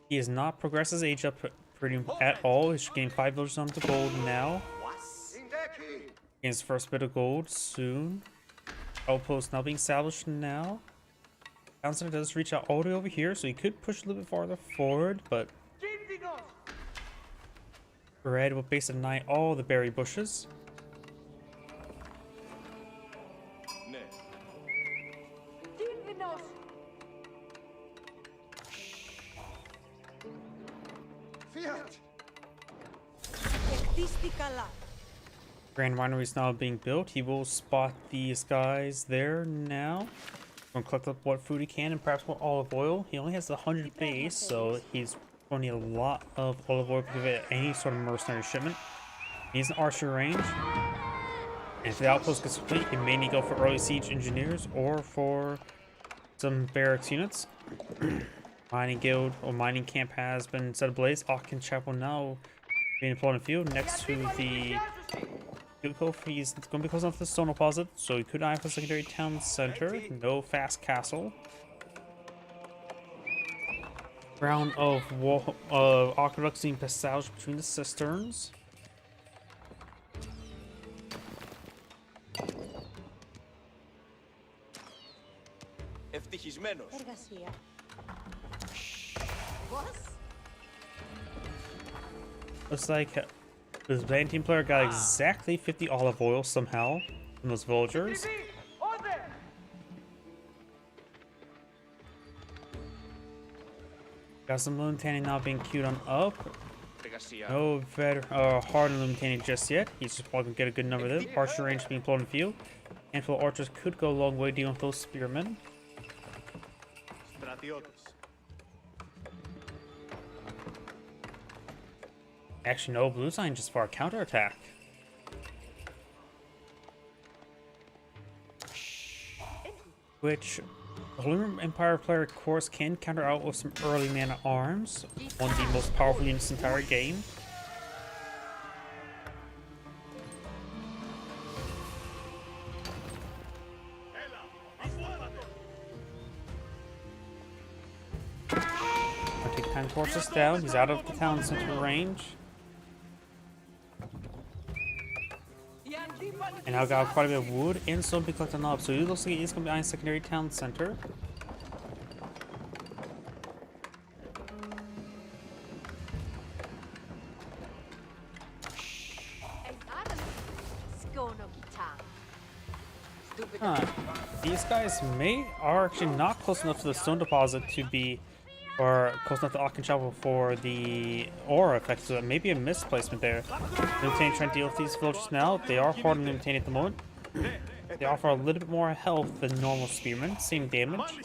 [SPEAKER 1] He has not progressed his age up pretty at all. He's gained 5 villagers on the gold now. Gains first bit of gold soon. Outpost now being established now. Town center does reach out all the way over here, so he could push a little bit farther forward, but red will base deny all the berry bushes. Grand Winery is now being built. He will spot these guys there now. Gonna collect up what food he can and perhaps more olive oil. He only has 100 base, so he's going to need a lot of olive oil to give it any sort of mercenary shipment. He needs an archer range. And if the outpost gets complete, he may need to go for early siege engineers or for some barracks units. Mining guild or mining camp has been set ablaze. Aachen Chapel now being deployed in the field next to the he's going to be close enough to the stone deposit, so he could eye for secondary town center. No fast castle. Round of aqueducts being established between the cisterns. Looks like the Byzantine player got exactly 50 olive oil somehow from those villagers. Got some Lumtani now being queued on up. No hard Lumtani just yet. He's just probably gonna get a good number of them. Archer range being pulled in the field. Handful of archers could go a long way dealing with those spearmen. Actually, no, blue sign just for a counterattack. Which the Holy Roman Empire player, of course, can counter out with some early mana arms. One of the most powerful units in the entire game. I'll take 10 horses down. He's out of the town center range. And now got quite a bit of wood and stone to be collected up. So it looks like it's going to be a secondary town center. Huh. These guys are actually not close enough to the stone deposit to be, or close enough to Auchenchapel for the aura effect, so that may be a misplacement there. Lieutenant trying to deal with these villagers now. They are hard to maintain at the moment. They offer a little bit more health than normal spearmen, same damage.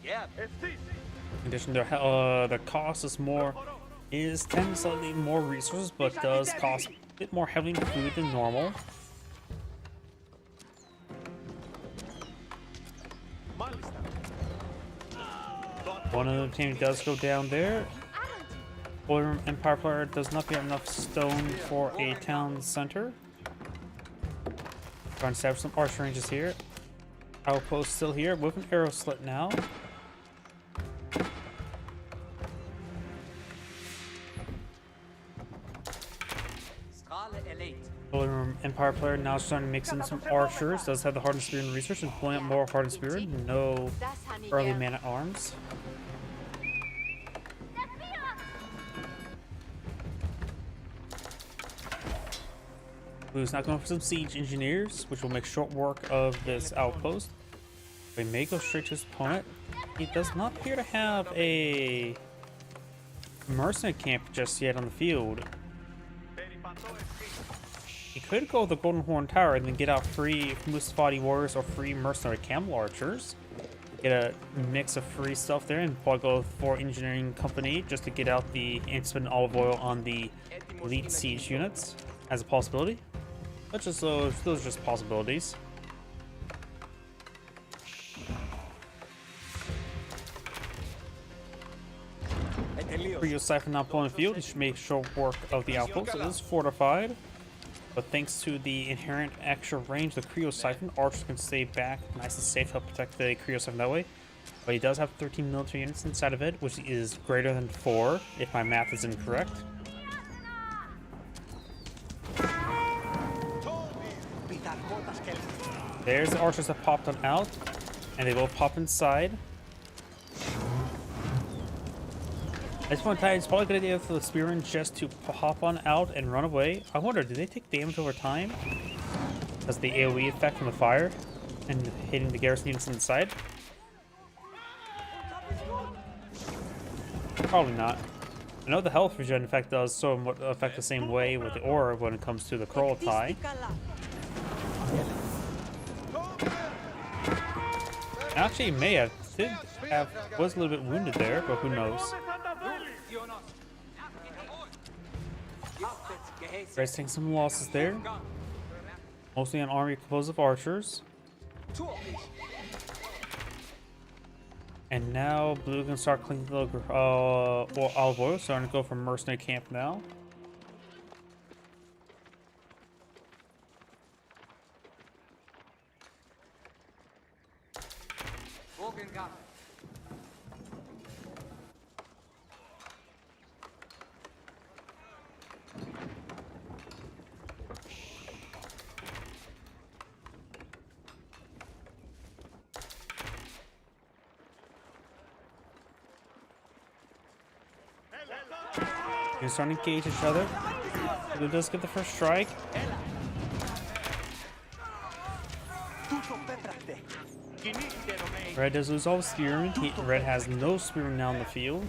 [SPEAKER 1] In addition, the cost is 10 slightly more resources, but does cost a bit more heavily in food than normal. One of the team does go down there. Holy Empire player does not get enough stone for a town center. Trying to establish some archer ranges here. Outpost still here with an arrow slit now. Holy Empire player now starting to mix in some archers. Does have the hardened spear and research and pulling up more hardened spear. No early man at arms. Blue's not going for some siege engineers, which will make short work of this outpost. We may go straight to his opponent. He does not appear to have a mercenary camp just yet on the field. He could go with the Golden Horn Tower and then get out free Mustafati warriors or free mercenary camel archers. Get a mix of free stuff there and probably go for engineering company just to get out the and olive oil on the elite siege units as a possibility. But just those are just possibilities. Creo Siphon not pulling the field, it should make short work of the outpost. It is fortified, but thanks to the inherent extra range of the Creo Siphon, archers can stay back nice and safe, help protect the Creo Siphon that way. But he does have 13 military units inside of it, which is greater than 4, if my math is incorrect. There's the archers that popped on out, and they will pop inside. At this point in time, it's probably a good idea for the spearmen just to hop on out and run away. I wonder, do they take damage over time? Does the AoE effect from the fire and hitting the garrison units inside? Probably not. I know the health regen effect does somewhat affect the same way with the aura when it comes to the Coral Tie. Actually, Maya was a little bit wounded there, but who knows? Resting some losses there. Mostly an army composed of archers. And now Blue can start cleaning the olive oil, starting to go for mercenary camp now. They're starting to engage each other. Blue does get the first strike. Red does lose all his spearmen. Red has no spearmen now in the field.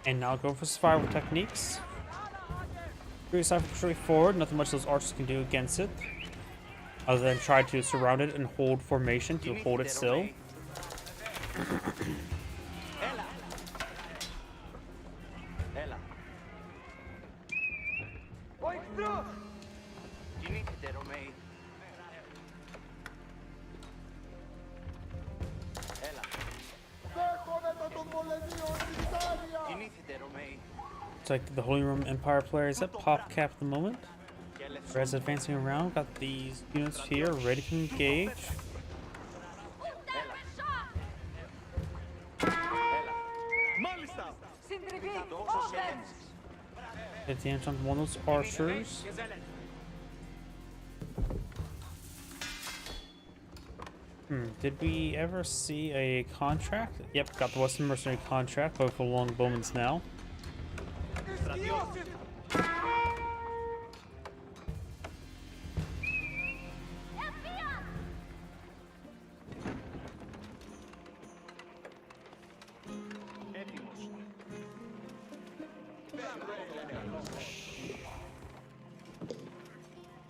[SPEAKER 1] And now go for survival techniques. Pretty straightforward. Nothing much those archers can do against it. Other than try to surround it and hold formation to hold it still. Looks like the Holy Roman Empire player is at pop cap at the moment. Red's advancing around, got these units here ready to engage. Hit damage on one of those archers. Did we ever see a contract? Yep, got the Western Mercenary contract, both for longbowmans now.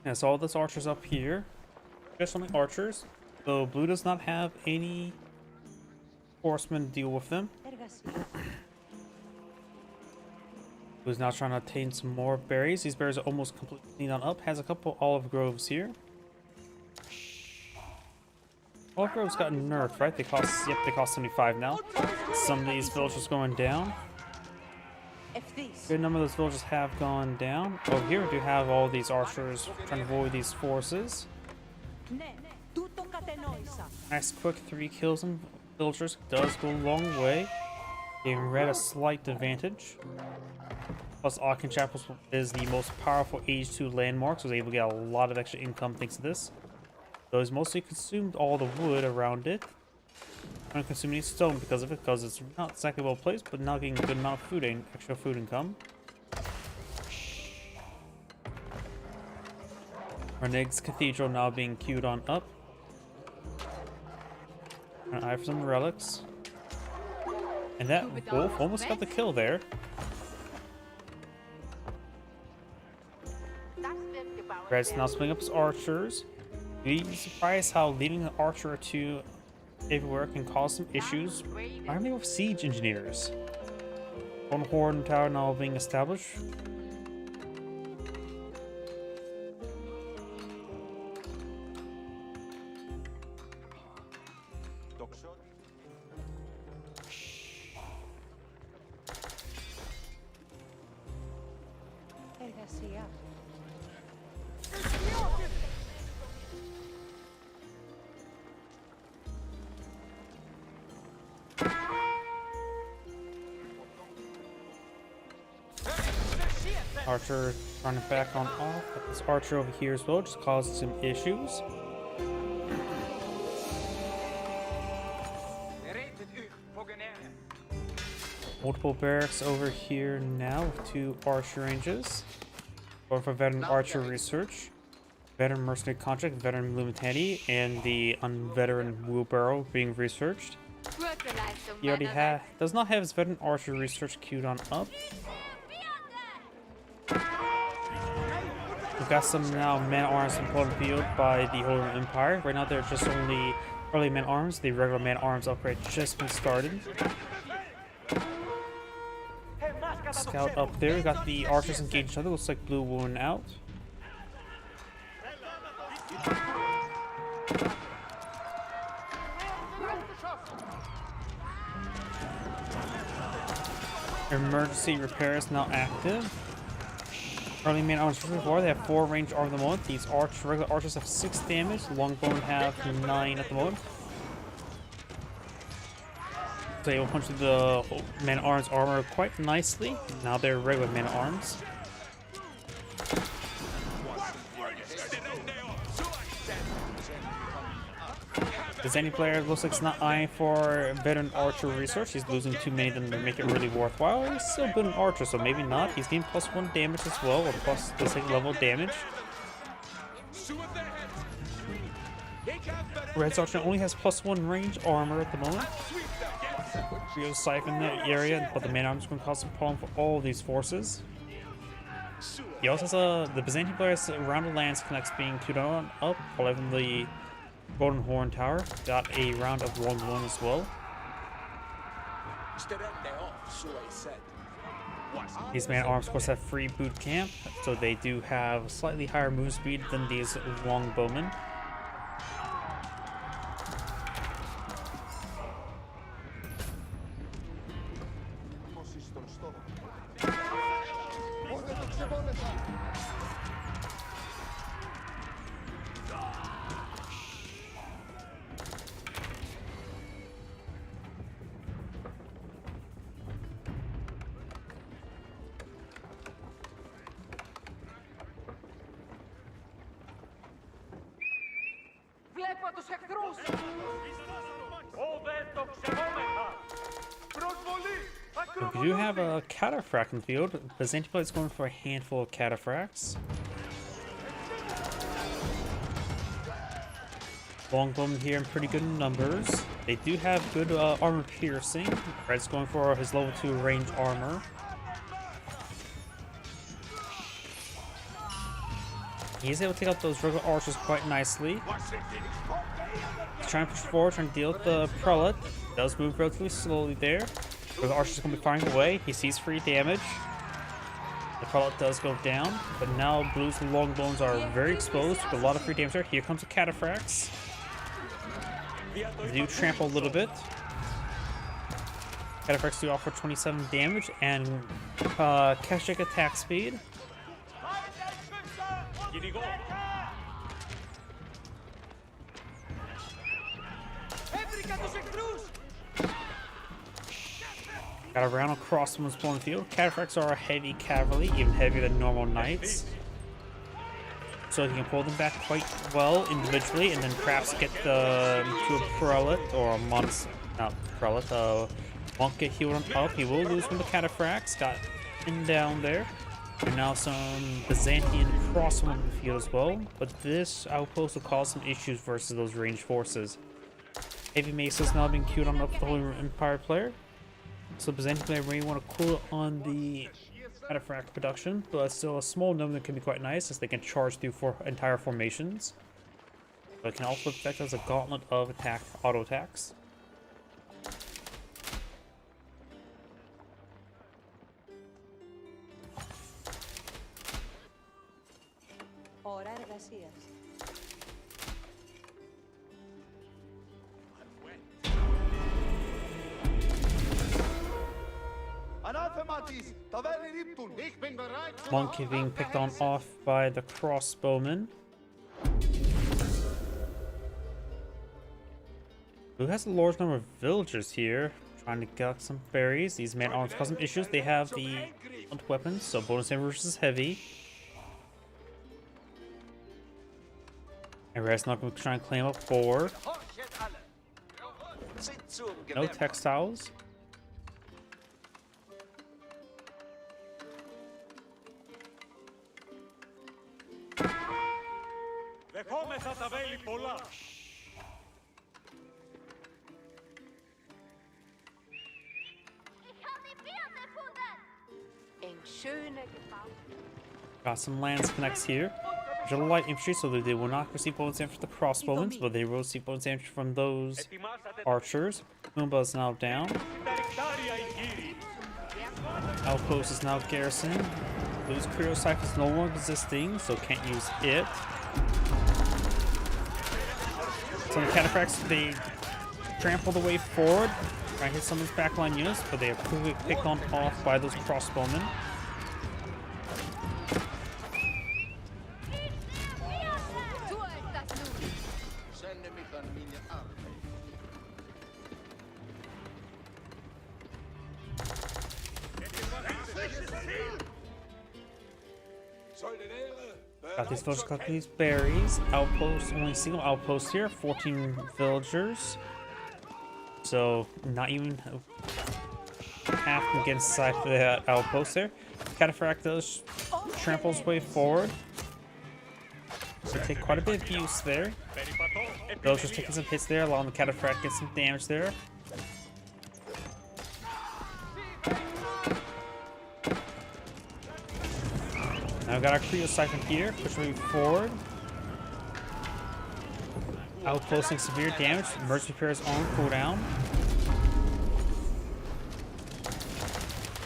[SPEAKER 1] Yeah, so all this archers up here. Just only archers. So blue does not have any horsemen to deal with them. Who's now trying to obtain some more berries. These berries are almost completely cleaned on up. Has a couple olive groves here. Olive groves got nerfed, right? They cost, yep, they cost 75 now. Some of these villages going down. Good number of those villages have gone down. Over here we do have all these archers trying to avoid these forces. Nice quick 3 kills on villagers does go a long way. Giving red a slight advantage. Plus Aachen Chapels is the most powerful Age 2 landmark, so was able to get a lot of extra income thanks to this. So he's mostly consumed all the wood around it. I'm not consuming any stone because of it, because it's not exactly well placed, but not getting a good amount of food and extra food income. Reneg's Cathedral now being queued on up. An eye for some relics. And that wolf almost got the kill there. Red's now splitting up his archers. You'd be surprised how leading an archer or two everywhere can cause some issues. Why are they with siege engineers? One horde tower now being established. Archer running back on off. But this archer over here as well just caused some issues. Multiple barracks over here now with 2 archer ranges. Going for veteran archer research, veteran mercenary contract, veteran Lumitani, and the unveteran wheelbarrow being researched. He already does not have his veteran archer research queued on up. We've got some now man-at-arms in Poland field by the Holy Roman Empire. Right now they're just only early man-at-arms. The regular man-at-arms upgrade just been started. Scout up there. Got the archers engaged each other. Looks like blue won out. Emergency repair is now active. Early man arms before they have 4 range arms at the moment. These regular archers have 6 damage. Longbone have 9 at the moment. So they will punch through the man arms armor quite nicely. Now they're regular man arms. The Zany player looks like it's not eyeing for veteran archer research. He's losing too many of them to make it really worthwhile. He's still building archer, so maybe not. He's getting +1 damage as well, or plus the same level of damage. Red's archer only has +1 range armor at the moment. We'll siphon that area, but the man arms going to cause some problem for all these forces. He also has the Byzantine players around the lands connects being queued on up, while even the Golden Horn Tower got a round of 1-1 as well. These man-at-arms of course have free boot camp, so they do have slightly higher move speed than these longbowmen.
[SPEAKER 3] τους εχθρούς!
[SPEAKER 1] We do have a cataphract in the field. Byzantium is going for a handful of cataphracts. Longbowmen here in pretty good numbers. They do have good armor piercing. Red's going for his level 2 range armor. He's able to take out those regular archers quite nicely. He's trying to push forward, trying to deal with the prelate. Does move relatively slowly there. The archer's going to be firing away. He sees free damage. The prelate does go down, but now Blue's longbones are very exposed. A lot of free damage there. Here comes the cataphracts. They do trample a little bit. Cataphracts do offer 27 damage and Keshik attack speed.
[SPEAKER 3] Έβρικα τους εχθρούς!
[SPEAKER 1] Got a round of crossbows pulling the field. Cataphracts are heavy cavalry, even heavier than normal knights. So he can pull them back quite well individually, and then perhaps get to a prelate or a monk, not prelate, monk get healed on up. He will lose from the cataphracts. Got him down there. And now some Byzantine crossbow in the field as well. But this outpost will cause some issues versus those ranged forces. Heavy mace is now being queued on up with the Holy Empire player. So Byzantine player may want to cool on the cataphract production, but still a small number that can be quite nice as they can charge through entire formations. But it can also affect as a gauntlet of attack auto attacks.
[SPEAKER 4] Ώρα εργασίας.
[SPEAKER 1] Monkey being picked on off by the crossbowman. Who has a large number of villagers here trying to get some berries. These man-at-arms cause some issues. They have the weapons, so bonus damage versus heavy. And Red's not going to try and claim up 4. No textiles.
[SPEAKER 5] Δεχόμεθα τα βέλη πολλά.
[SPEAKER 4] Ein schöner Gebau.
[SPEAKER 1] Got some lance connects here. There's a light infantry, so that they will not receive bonus damage from the crossbowmen, but they will receive bonus damage from those archers. Moomba is now down. Outpost is now garrisoned. Blue's Creo Cypher is no longer existing, so can't use it. So the cataphracts, they trample the way forward, try to hit some of these backline units, but they are quickly picked on off by those crossbowmen. Got these villagers, got these berries. Outpost, only single outpost here, 14 villagers. So not even half can get inside for that outpost there. Cataphract does trample his way forward. So take quite a bit of use there. Villagers taking some hits there, allowing the Cataphract to get some damage there. Now we've got our Creo Siphon here, pushing forward. Outposting severe damage. Emergency repair is on cooldown.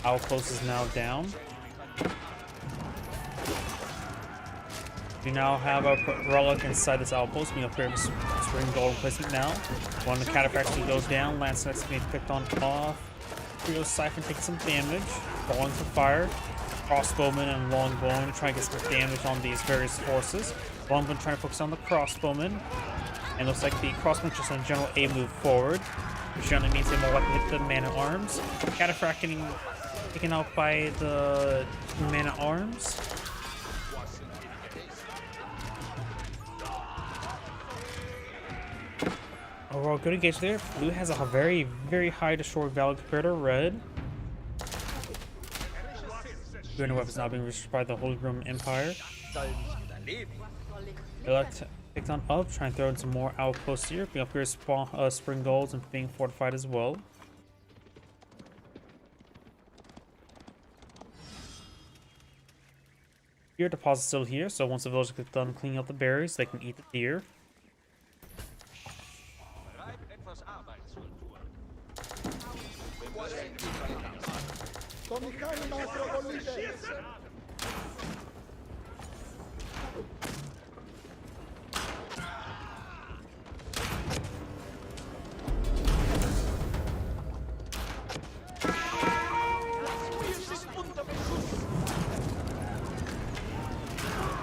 [SPEAKER 1] Outpost is now down. We now have a relic inside this outpost. We upgrade spring gold replacement now. One of the cataphracts goes down. Lance next being picked on off. Creo Siphon taking some damage. Falling to fire. Crossbowman and Longbowman to try and get some damage on these various forces. Longbowman trying to focus on the crossbowman. And looks like the crossbowman just in general a move forward, which generally means they more likely hit the man-at-arms. Cataphract getting taken out by the man-at-arms. overall good engagement there. Blue has a very, very high destroy value compared to red. Grenade weapons now being reached by the Holy Roman Empire. Elect picked on up, trying to throw in some more outposts here, being upgraded spawn, spring golds and being fortified as well. Deer deposit still here, so once the villagers get done cleaning up the berries, they can eat the deer.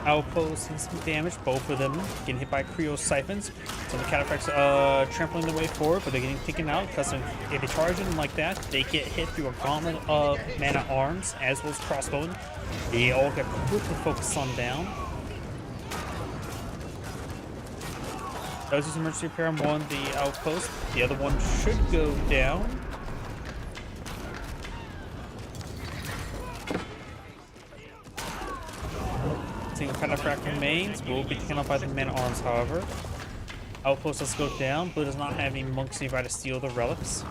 [SPEAKER 1] Outposts and some damage, both of them getting hit by Creo siphons. So the cataphracts trampling their way forward, but they're getting taken out because if they charge them like that, they get hit through a gauntlet of man-at-arms as well as crossbowmen. They all get quickly focused on down. Does use emergency repair on one, the outpost. The other one should go down. Single cataphract remains, will be taken out by the men-at-arms, however. Outpost does go down. Blue does not have any monks nearby to steal the relics.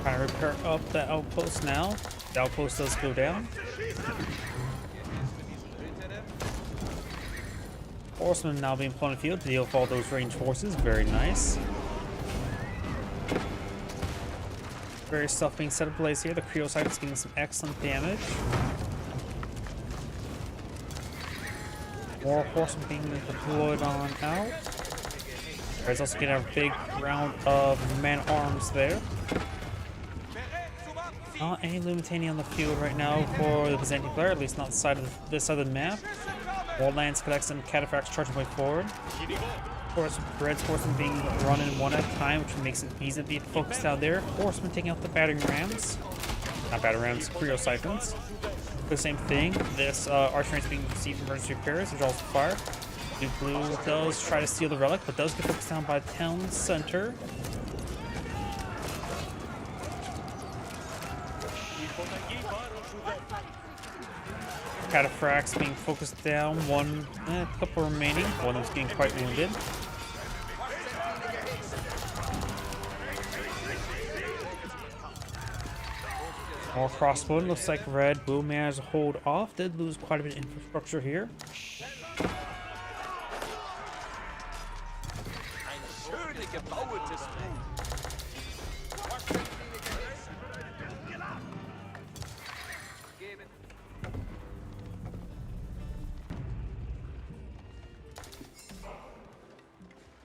[SPEAKER 1] Trying to repair up that outpost now. The outpost does go down. Horsemen now being put on the field to deal with all those ranged forces. Very nice. Various stuff being set ablaze here. The Creo side is getting some excellent damage. More horsemen being deployed on out. There's also getting a big round of man-arms there. Not any Lumitani on the field right now for the Byzantine player, at least not side of this side of the map. Wildlands collects and cataphracts charging way forward. Of course, Red's horsemen being run in one at a time, which makes it easy to be focused out there. Horsemen taking out the battering rams. Not battering rams, Creo siphons. The same thing. This archery is being received emergency repairs, which also fire. Blue does try to steal the relic, but does get focused down by the town center. Cataphracts being focused down, a couple remaining. One of them's getting quite wounded. More crossbow. Looks like Red will manage to hold off. Did lose quite a bit of infrastructure here.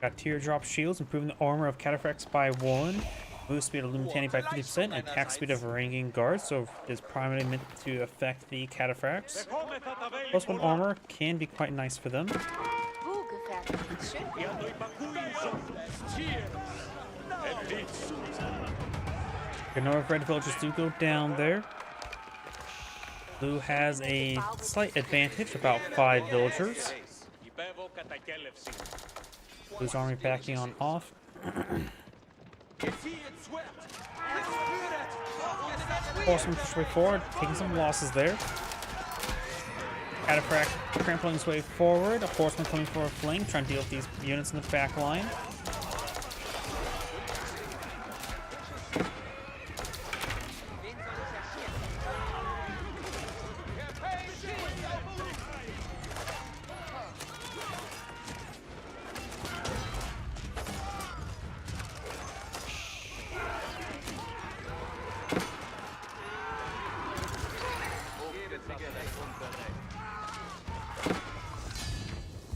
[SPEAKER 1] Got teardrop shields, improving the armor of cataphracts by 1. Move speed of Lumitani by 50% and attack speed of Varangian guards, so it's primarily meant to affect the cataphracts. Plus 1 armor can be quite nice for them. A number of red villagers do go down there. Blue has a slight advantage, about 5 villagers. Blue's army backing on off. Horseman push way forward, taking some losses there. Cataphract trampling his way forward. A horseman coming for a fling, trying to deal with these units in the back line.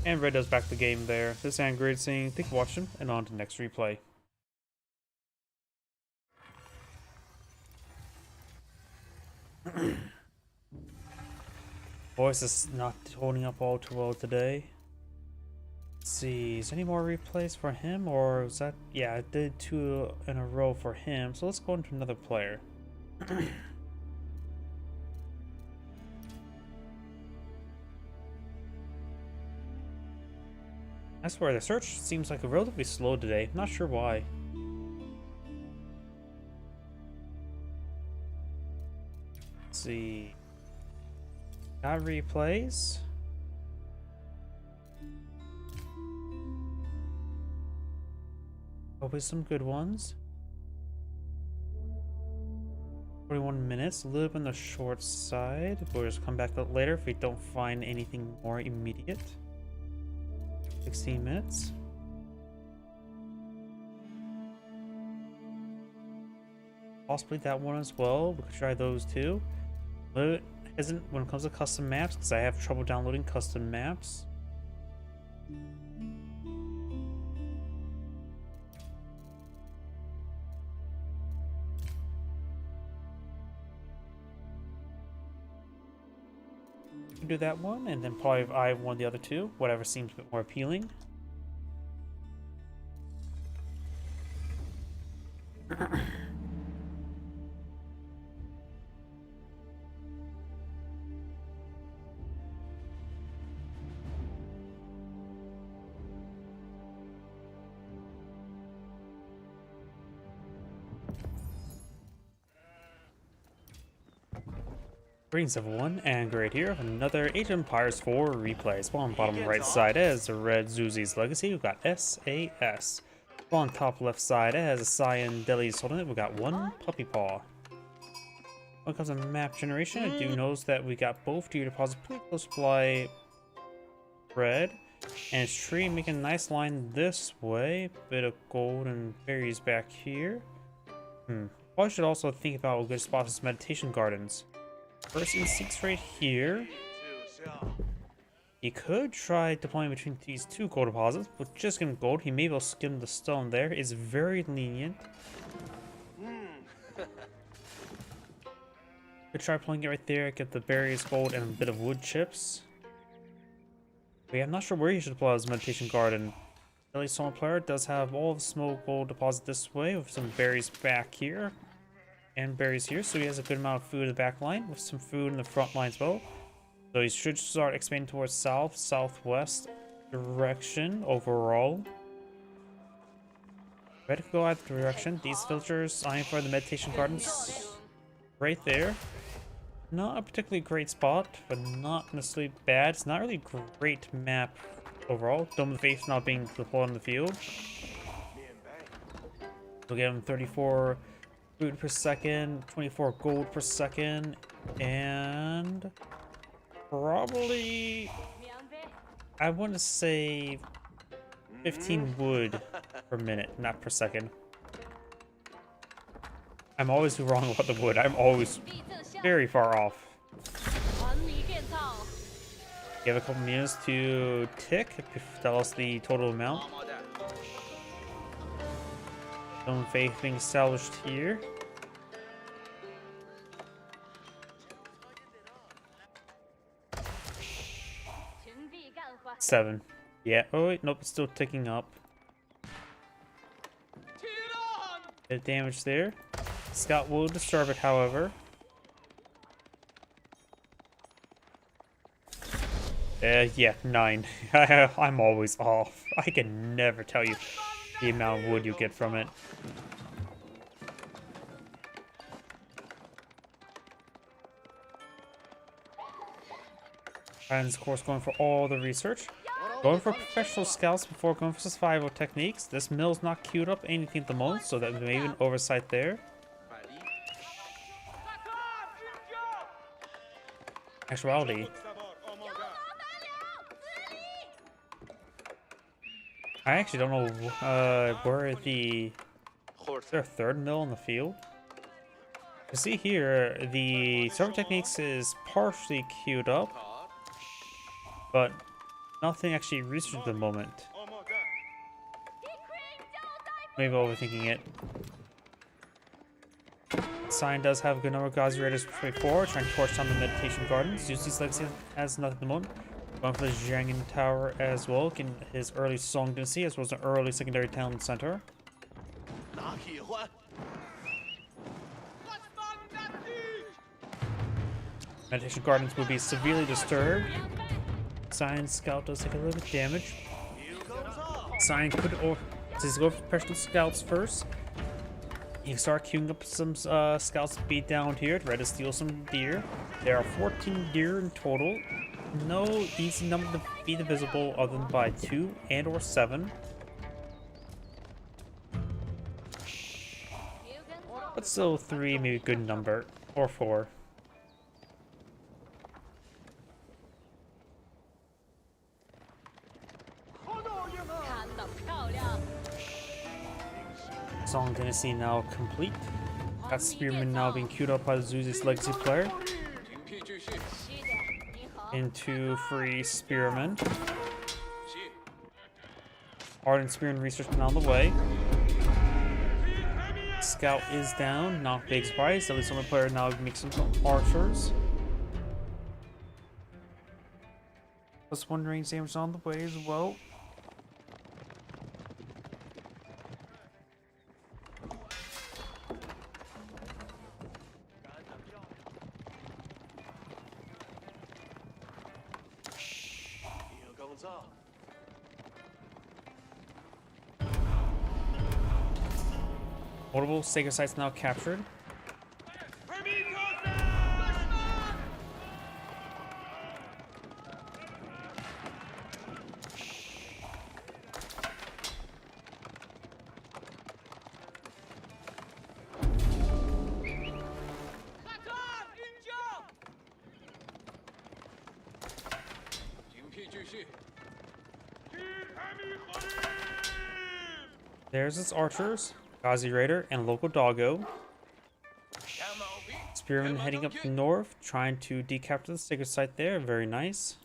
[SPEAKER 1] And Red does back the game there. This is great saying, thank you for watching, and on to the next replay. Voice is not holding up all too well today. see, is any more replays for him, or was that? Yeah, I did 2 in a row for him, so let's go into another player. I swear, the search seems like relatively slow today. Not sure why. Let's see. Got replays. Hopefully some good ones. 41 minutes, a little bit on the short side. We'll just come back to it later if we don't find anything more immediate. 16 minutes. Possibly that one as well. We could try those too. But isn't when it comes to custom maps, because I have trouble downloading custom maps. Do that one, and then probably I one of the other two, whatever seems a bit more appealing. Greetings everyone, and great here with another Age of Empires 4 replays. Well, on the bottom right side is the Red Zuzi's Legacy, we've got SAS. Well, on top left side it has a Cyan Deli's Sultanate, we've got 1 Puppy Paw. When it comes to map generation, I do notice that we got both tier deposits pretty close by red. And its tree making a nice line this way, bit of gold and berries back here. Probably should also think about a good spot for some meditation gardens. First instincts right here. You could try deploying between these 2 gold deposits, but just getting gold, he may be able to skim the stone there. It's very lenient. Could try pulling it right there, get the berries, gold, and a bit of wood chips. But yeah, I'm not sure where he should deploy his meditation garden. Deadly Stone player does have all the smoke gold deposit this way, with some berries back here. And berries here, so he has a good amount of food in the back line with some food in the front line as well. So he should start expanding towards south, southwest direction overall. Ready to go either direction. These filters eyeing for the meditation gardens right there. Not a particularly great spot, but not necessarily bad. It's not really a great map overall. Dome of the Faith not being deployed on the field. We'll give him 34 food per second, 24 gold per second, and probably I want to say 15 wood per minute, not per second. I'm always wrong about the wood. I'm always very far off. Give a couple minutes to tick, tell us the total amount. Some faith being established here. Seven. Yeah. Oh wait, nope. It's still ticking up. Bit of damage there. Scout will disturb it, however. Yeah, 9. I'm always off. I can never tell you the amount of wood you get from it. And of course going for all the research. Going for professional scouts before going for survival techniques. This mill's not queued up anything at the moment, so that may be an oversight there. Actuality. I actually don't know where the... Is there a 3rd mill in the field? You see here, the server techniques is partially queued up, but nothing actually researched at the moment. Maybe overthinking it. Sign does have a good number of guys ready to push forward, trying to torch down the meditation gardens. Use these legacy has nothing at the moment. Going for the Jiangyan Tower as well, getting his early Song Dynasty as well as an early secondary town center.
[SPEAKER 6] 拿喜欢。
[SPEAKER 1] Meditation Gardens will be severely disturbed. Science Scout does take a little bit of damage. Science could does he go for professional scouts first. You can start queuing up some scouts to be down here, try to steal some deer. There are 14 deer in total. No easy number to be divisible other than by 2 and or 7. But still 3 maybe a good number. Or 4. Song Dynasty now complete. Got Spearman now being queued up by the Zuzi's Legacy player. Into free Spearman. Ardent Spearman research been on the way. Scout is down, not big surprise. At least one player now makes some archers. Plus one range damage on the way as well. Multiple sacred sites now captured. There's his archers, Ghazi Raider, and local doggo. Spearman heading up north, trying to decapture the sacred site there. Very nice.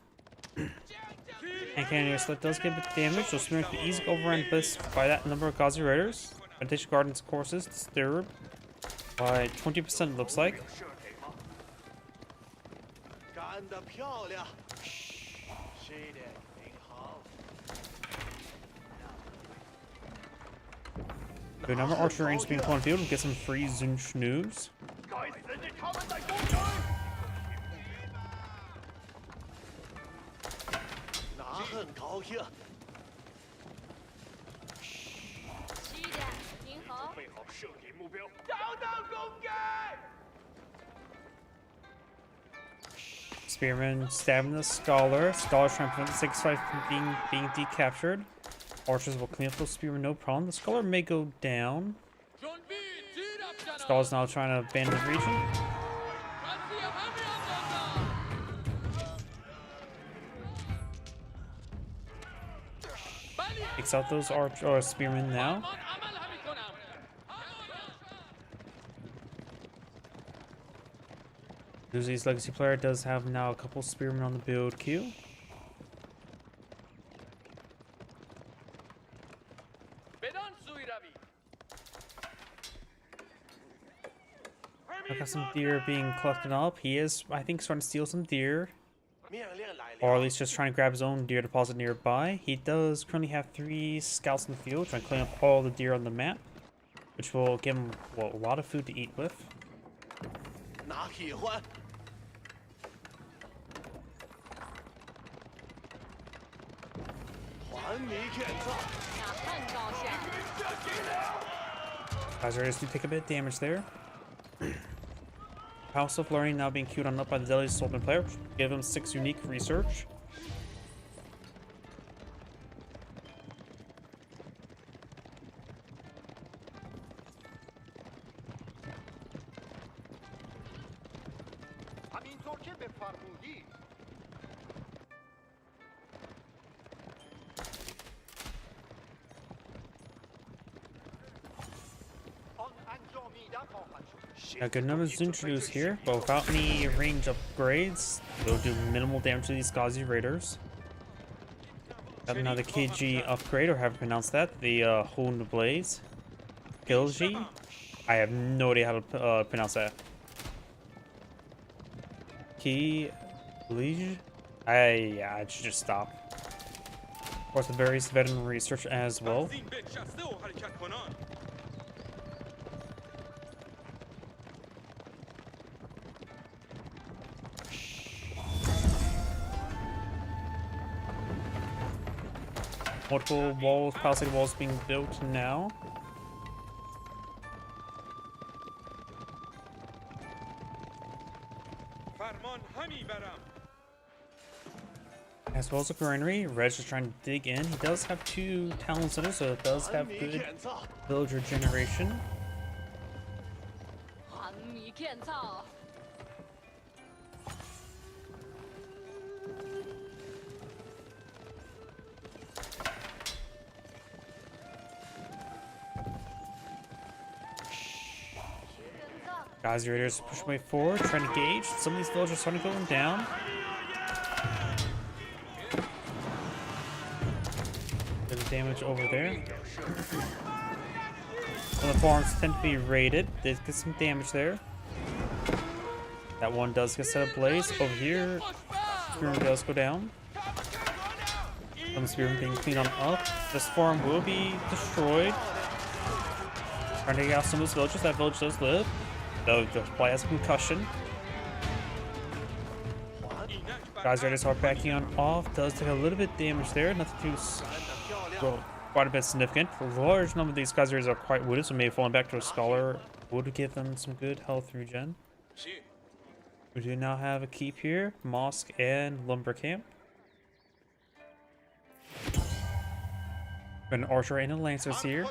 [SPEAKER 1] And Canyon Slit does get a bit damage, so Spearman can easily overrun this by that number of Ghazi Raiders. Meditation Gardens course is disturbed by 20%, it looks like.
[SPEAKER 6] 干得漂亮，是的，您好。
[SPEAKER 1] Good number of archer range being put on field and get some free Zun Schnooze.
[SPEAKER 2] 该死的，他们在攻击！
[SPEAKER 6] 那很高兴。
[SPEAKER 2] 备好射击目标，找到攻击！
[SPEAKER 1] Spearman stabbing the Scholar. Scholar trying to prevent the 6-5 from being decaptured. Archers will clean up those Spearmen, no problem. The Scholar may go down. Scholar's now trying to abandon the region. Takes out those Spearmen now. Zuzi's Legacy player does have now a couple Spearmen on the build queue. I got some deer being collected up. He is, I think, starting to steal some deer.
[SPEAKER 6] 命令来
[SPEAKER 1] Or at
[SPEAKER 6] 了，
[SPEAKER 1] least just trying to grab his own deer deposit nearby. He does currently have 3 scouts in the field, trying to clean up all the deer on the map. Which will give him, well, a lot of food to eat with.
[SPEAKER 6] 拿喜欢。还没检测，
[SPEAKER 1] Ghazi Raiders do take a bit of damage there. House of Learning now being queued on up by the Delhi Sultan player, which will give him 6 unique research.
[SPEAKER 2] همینطور که بفرمودید. آن انجامیده خواهد شد.
[SPEAKER 1] A good number is introduced here, but without any range upgrades, they'll do minimal damage to these Ghazi Raiders. Got another KG upgrade, or however you pronounce that, the Hoon Blaze. Gilji? I have no idea how to pronounce that. Ki... Lige? I should just stop. Of course, the various veteran research as well.
[SPEAKER 5] زين بيت شخصي وحركات هناك.
[SPEAKER 1] Multiple walls, palisade walls being built now.
[SPEAKER 5] فرمان همی برم.
[SPEAKER 1] As well as a granary, Reg is trying to dig in. He does have 2 talent centers, so it does have good
[SPEAKER 6] 建造，
[SPEAKER 1] villager generation.
[SPEAKER 7] 环米建造，
[SPEAKER 1] Guys, raiders push way forward, trying to gauge. Some of these villagers starting going down. Good damage over there. Some of the farms tend to be raided. They get some damage there. That one does get set ablaze. Over here, Spearman does go down. Some Spearman being cleaned on up. This farm will be destroyed. Trying to get out some of those villagers. That village does live. Though the player has a concussion. Guys, raiders are backing on off. Does take a little bit damage there. Nothing too well, quite a bit significant. A large number of these guys raiders are quite wounded, so maybe falling back to a scholar would give them some good health regen. We do now have a keep here, mosque and lumber camp. An archer and a lancers here.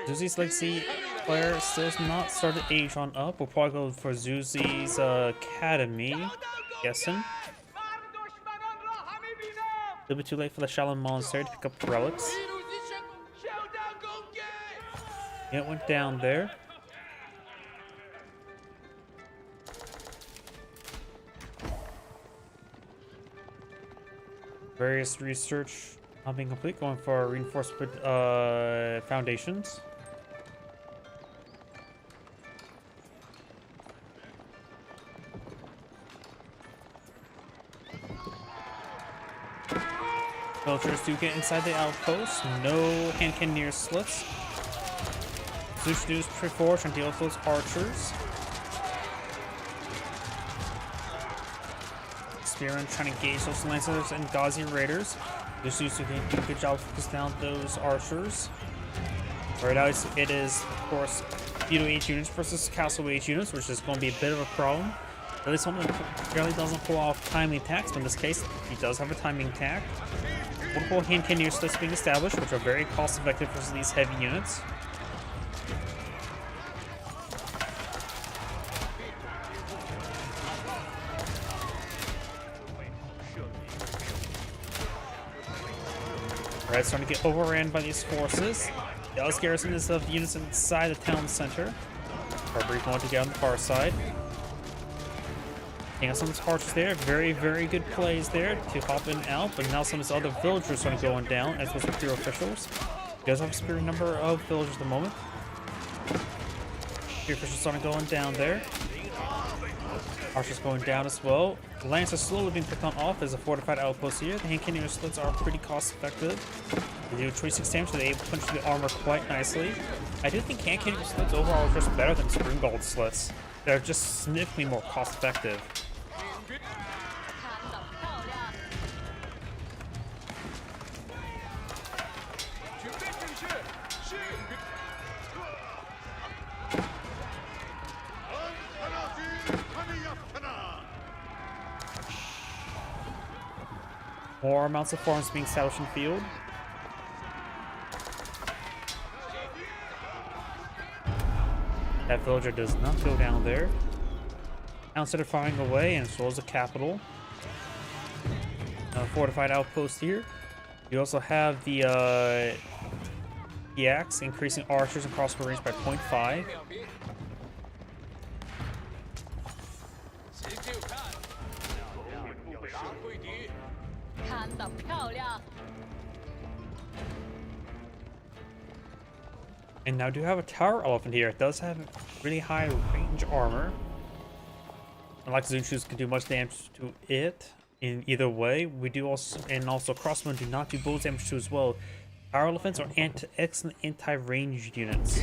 [SPEAKER 1] Zuzi's legacy player still has not started age on up. We'll probably go for Zuzi's academy. Guessing. A little bit too late for the Shaolin Monastery to pick up relics. It went down there. Various research not being complete, going for reinforcement foundations. Villagers do get inside the outpost. No hand cannon near slits. Zeus does pre-forge and deal with those archers. Spearman trying to gauge those lancers and Ghazi raiders. Zeus doing a good job focusing down those archers. Right now it is of course Feudal Age units versus Castle Age units, which is going to be a bit of a problem. At least someone barely doesn't pull off timing attacks, but in this case he does have a timing attack. Multiple hand cannon slits being established, which are very cost effective for these heavy units. Red's starting to get overran by these forces. Does garrison is of units inside the town center. For a brief moment to get on the far side. Taking out some of his archers there. Very, very good plays there to hop in and out. But now some of his other villagers starting going down, as well as Imperial officials. He does have a superior number of villagers at the moment. Imperial officials starting going down there. Archers going down as well. The Lance is slowly being picked on off as a fortified outpost here. The hand cannon slits are pretty cost effective. They do 26 damage, so they punch through the armor quite nicely. I do think hand cannon slits overall are just better than Springald slits. They're just significantly more cost effective.
[SPEAKER 7] 看得漂亮，
[SPEAKER 2] 准备正确，是。
[SPEAKER 1] More amounts of farms being established in the field. That villager does not go down there. Now instead of firing away, and so as the capital. Fortified outpost here. You also have the axe increasing archers and crossbow range by 0.5.
[SPEAKER 2] 急救看，打会敌。
[SPEAKER 7] 看得漂亮，
[SPEAKER 1] And now do have a tower elephant here. It does have really high range armor. Unlike Zunshu's can do much damage to it in either way. We do also, and also crossbowmen do not do bonus damage too as well. Power elephants are excellent anti-ranged units.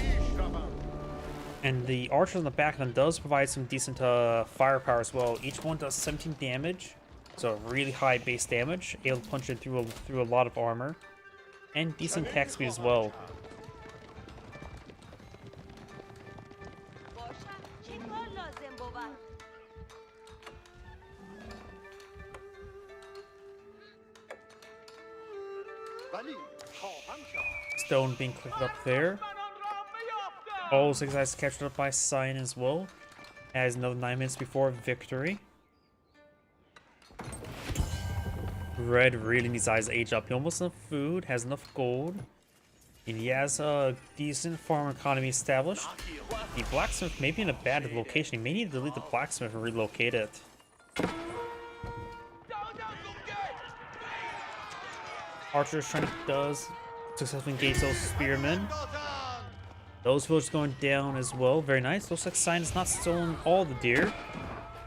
[SPEAKER 1] And the archers on the back of them does provide some decent firepower as well. Each one does 17 damage, so really high base damage, able to punch it through a lot of armor, and decent attack speed as well.
[SPEAKER 4] باشم چه کار لازم بود؟
[SPEAKER 6] ولی خواهم شد.
[SPEAKER 1] Stone being clicked up there. All 6 guys captured up by Cyan as well. As another 9 minutes before victory. Red really needs eyes to age up. He almost has enough food, has enough gold, and he has a decent farm economy established. The blacksmith may be in a bad location. He may need to delete the blacksmith and relocate it. Archers trying to successfully engage those spearmen. Those villagers going down as well. Very nice. Looks like Cyan has not stolen all the deer.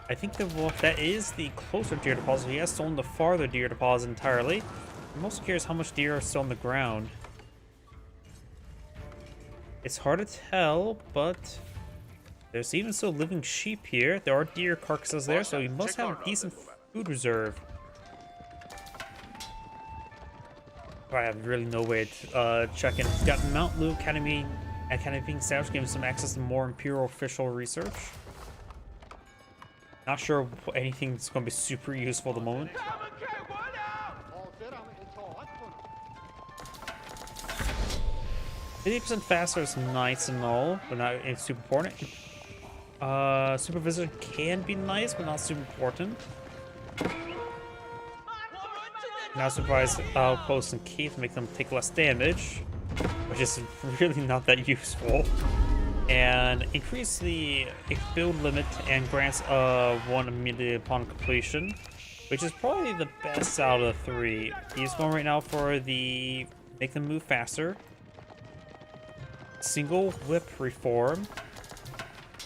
[SPEAKER 1] I think that is the closer deer deposit. He has stolen the farther deer deposit entirely. I'm most curious how much deer are still on the ground. It's hard to tell, but there's even still living sheep here. There are deer carcasses there, so he must have a decent food reserve. I have really no way to check in. Got Mount Lu Academy being established, giving some access to more Imperial official research. Not sure anything's going to be super useful at the moment. 50% faster is nice and all, but not it's super important. Super Visitor can be nice, but not super important. Now surprise outposts and keys make them take less damage, which is really not that useful. And increase the build limit and grants one immediately upon completion, which is probably the best out of the 3. Use one right now for the make them move faster. Single whip reform.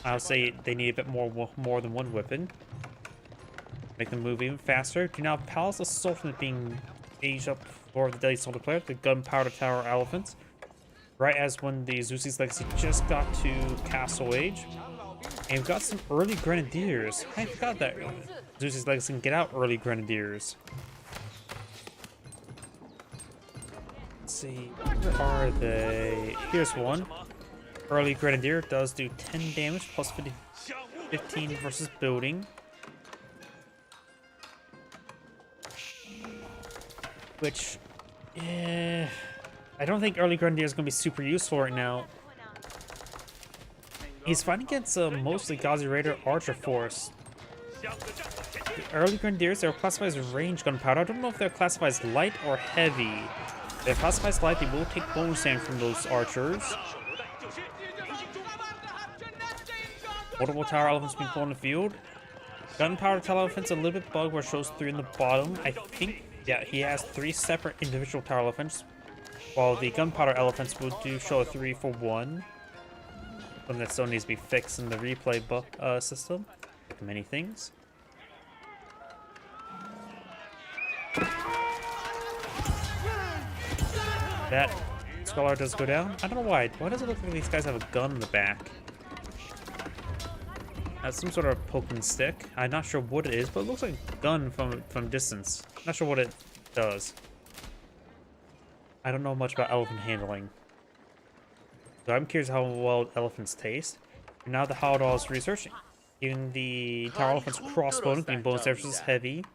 [SPEAKER 1] I would say they need a bit more than one weapon. Make them move even faster. Do now Palace Assaultment being aged up for the Deadly Soldier player, the Gunpowder Tower Elephants. Right as when the Zeusis Legacy just got to Castle Age. And we've got some early Grenadiers. I forgot that Zeusis Legacy can get out early Grenadiers. Let's see, where are they? Here's one. Early Grenadier does do 10 damage plus 15 versus building. Which, I don't think early Grenadier is going to be super useful right now. He's fighting against mostly Ghazi Raider Archer Force. The early Grenadiers, they're classified as range gunpowder. I don't know if they're classified as light or heavy. If they're classified as light, they will take bonus damage from those archers. Multiple tower elephants being thrown in the field. Gunpowder tower elephants a little bit bugged where it shows 3 in the bottom. I think, yeah, he has 3 separate individual tower elephants, while the gunpowder elephants will show a 3 for 1. Something that still needs to be fixed in the replay system. Like many things. That Scholar does go down. I don't know why. Why does it look like these guys have a gun in the back? That's some sort of poking stick. I'm not sure what it is, but it looks like a gun from distance. Not sure what it does. I don't know much about elephant handling. So I'm curious how well elephants taste. And now the Howdall's research. Even the tower elephant's crossbow being bonus versus heavy.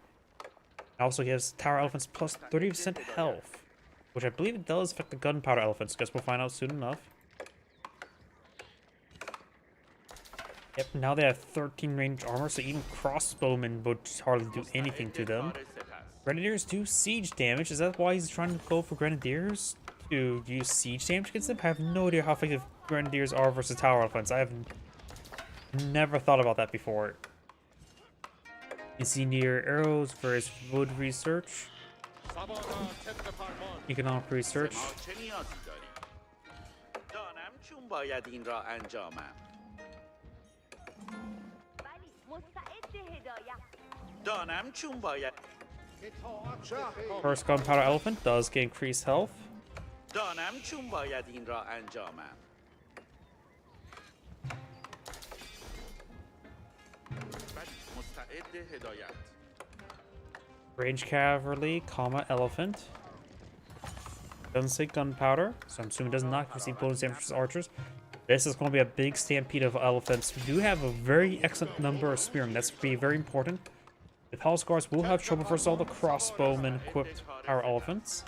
[SPEAKER 1] It also gives tower elephants plus 30% health, which I believe it does affect the gunpowder elephants. Guess we'll find out soon enough. Yep, now they have 13 range armor, so even crossbowmen would hardly do anything to them. Grenadiers do siege damage. Is that why he's trying to go for Grenadiers? To use siege damage against them? I have no idea how effective Grenadiers are versus tower elephants. I have never thought about that before. Incendiary arrows versus wood research. Economic research. First gunpowder elephant does get increased health.
[SPEAKER 8] دانم چون باید این را انجامم. مستعد هدایت.
[SPEAKER 1] Range cavalry, comma elephant. Doesn't say gunpowder, so I'm assuming it does not receive bonus damage for archers. This is going to be a big stampede of elephants. We do have a very excellent number of spearmen. That's be very important. The palace guards will have trouble versus all the crossbowmen equipped our elephants.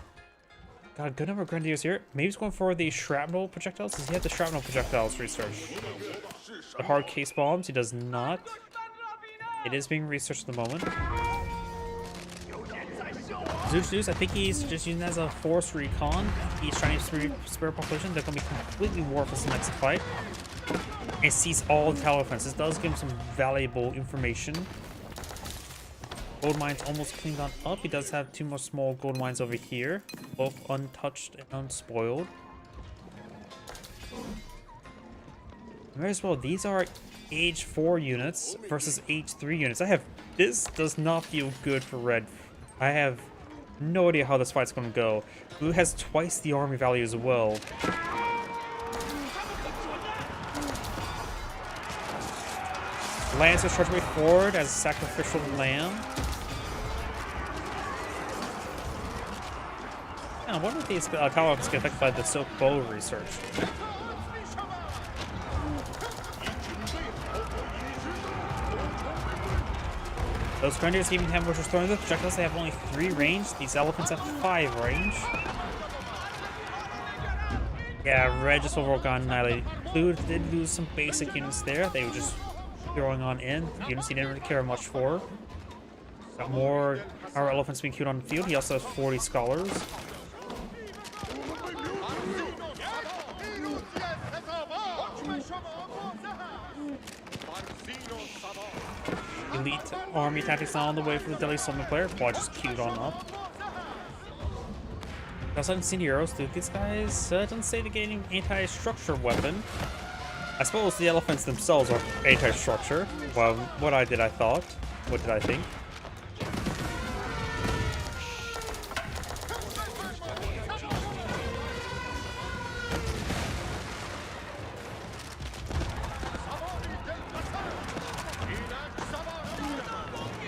[SPEAKER 1] Got a good number of grenadiers here. Maybe he's going for the shrapnel projectiles. Does he have the shrapnel projectiles researched? The hard case bombs, he does not. It is being researched at the moment. Zeus, I think he's just using that as a force recon. He's trying to spare population. They're going to be completely worthless in the next fight. And sees all the tower defense. This does give him some valuable information. Gold mines almost cleaned on up. He does have 2 more small gold mines over here, both untouched and unspoiled. Might as well, these are age 4 units versus age 3 units. This does not feel good for red. I have no idea how this fight's going to go. Blue has twice the army value as well. Lancers charge way forward as sacrificial lamb. I wonder if these Calibs get affected by the silk bow research. Those grenadiers even have which are throwing the projectiles. They have only 3 range. These elephants have 5 range. Yeah, red just overall got annihilated. Blue did lose some basic units there. They were just throwing on in. Units he didn't really care much for. Got more our elephants being queued on the field. He also has 40 scholars. Elite army tactics now on the way for the Delhi Summon player. Quad just queued on up. Does Incendiaros do these guys? Doesn't say they're getting anti-structure weapon. I suppose the elephants themselves are anti-structure. Well, what I thought. What did I think?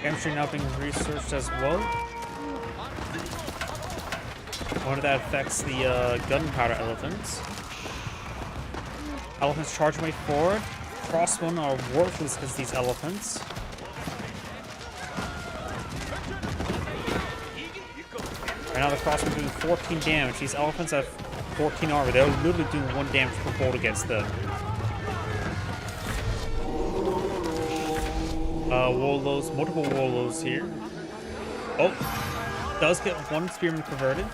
[SPEAKER 1] Chemistry now being researched as well. I wonder if that affects the gunpowder elephants. Elephants charge way forward. Crossbowmen are worthless against these elephants. Right now the crossbowmen doing 14 damage. These elephants have 14 armor. They're literally doing 1 damage per bolt against them. Wollos, multiple Wollos here. Oh, does get 1 spearman converted.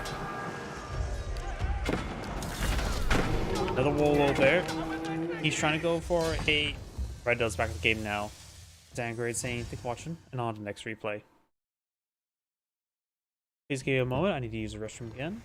[SPEAKER 1] Another Wollo there. He's trying to go for a... Red does back in the game now. Zangrade saying, thanks for watching, and on to the next replay. Please give me a moment, I need to use the restroom again.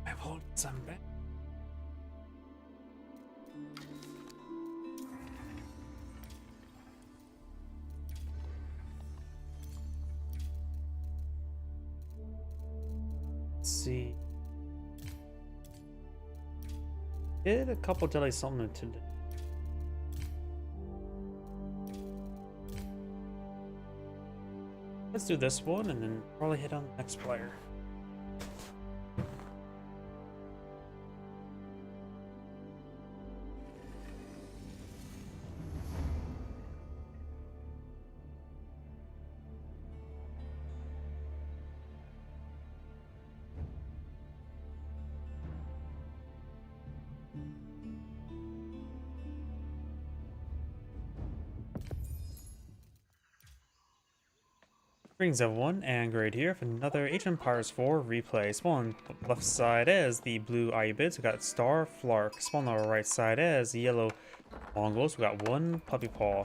[SPEAKER 1] I hold some back. Let's see. Did a couple delay something today. Let's do this one and then probably hit on the next player. Greetings everyone, and Grade here for another Age of Empires 4 replay. Spawn on the left side is the blue Ayyubids, we got Star Flark. Spawn on the right side is the yellow Mongols, we got one Puppy Paw.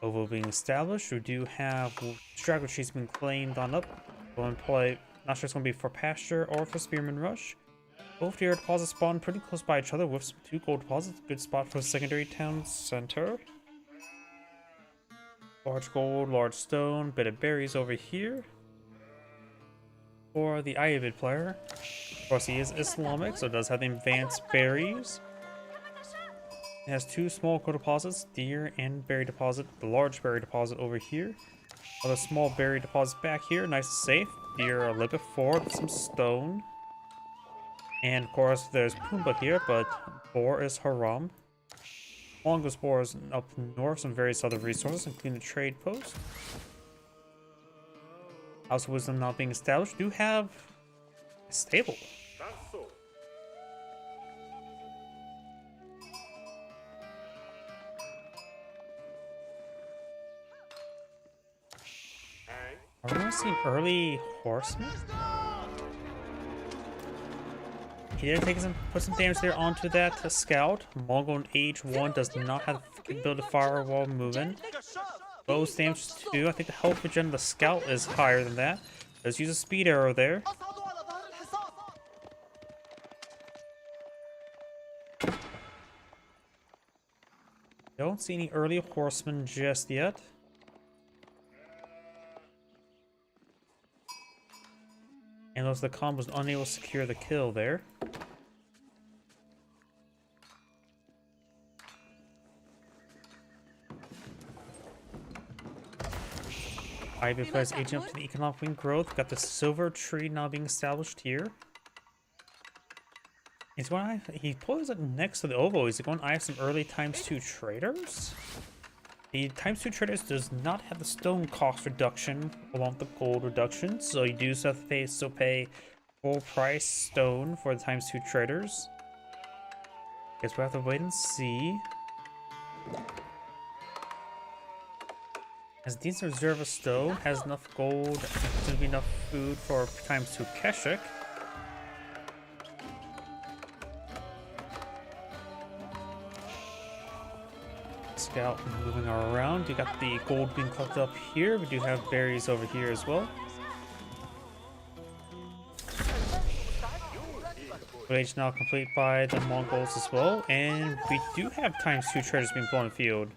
[SPEAKER 1] Ovo being established, we do have Straggler Chiefs being claimed on up. Going to play, not sure it's going to be for Pasture or for Spearman Rush. Both tier deposits spawn pretty close by each other with some 2 gold deposits. Good spot for secondary town center. Large gold, large stone, bit of berries over here. For the Ayyubid player, of course he is Islamic, so it does have the advanced berries. It has 2 small gold deposits, deer and berry deposit. The large berry deposit over here. Other small berry deposits back here, nice and safe. Deer are a little bit forward with some stone. And of course there's Pumbaa here, but boar is haram. Mongol spores up north, some various other resources, including the trade post. House of Wisdom not being established. Do have a stable. Are we going to see an early horseman? He did take some, put some damage there onto that scout. Mongol in Age 1 does not have the ability to fire while moving. Bows damage 2. I think the health regen of the scout is higher than that. Let's use a speed arrow there. Don't see any early horsemen just yet. And those the combo was unable to secure the kill there. Ivy plays agent up to the economic wing growth. Got the silver tree now being established here. He's going to, he pulls it next to the Ovo. Is he going to eye some early ×2 traders? The ×2 traders does not have the stone cost reduction along with the gold reduction, so you do still have to pay full price stone for the ×2 traders. Guess we'll have to wait and see. As Dean's Reserve of Stone has enough gold to be enough food for ×2 Keshik. Scout moving around. You got the gold being collected up here. We do have berries over here as well. Village now complete by the Mongols as well, and we do have ×2 traders being blown in the field.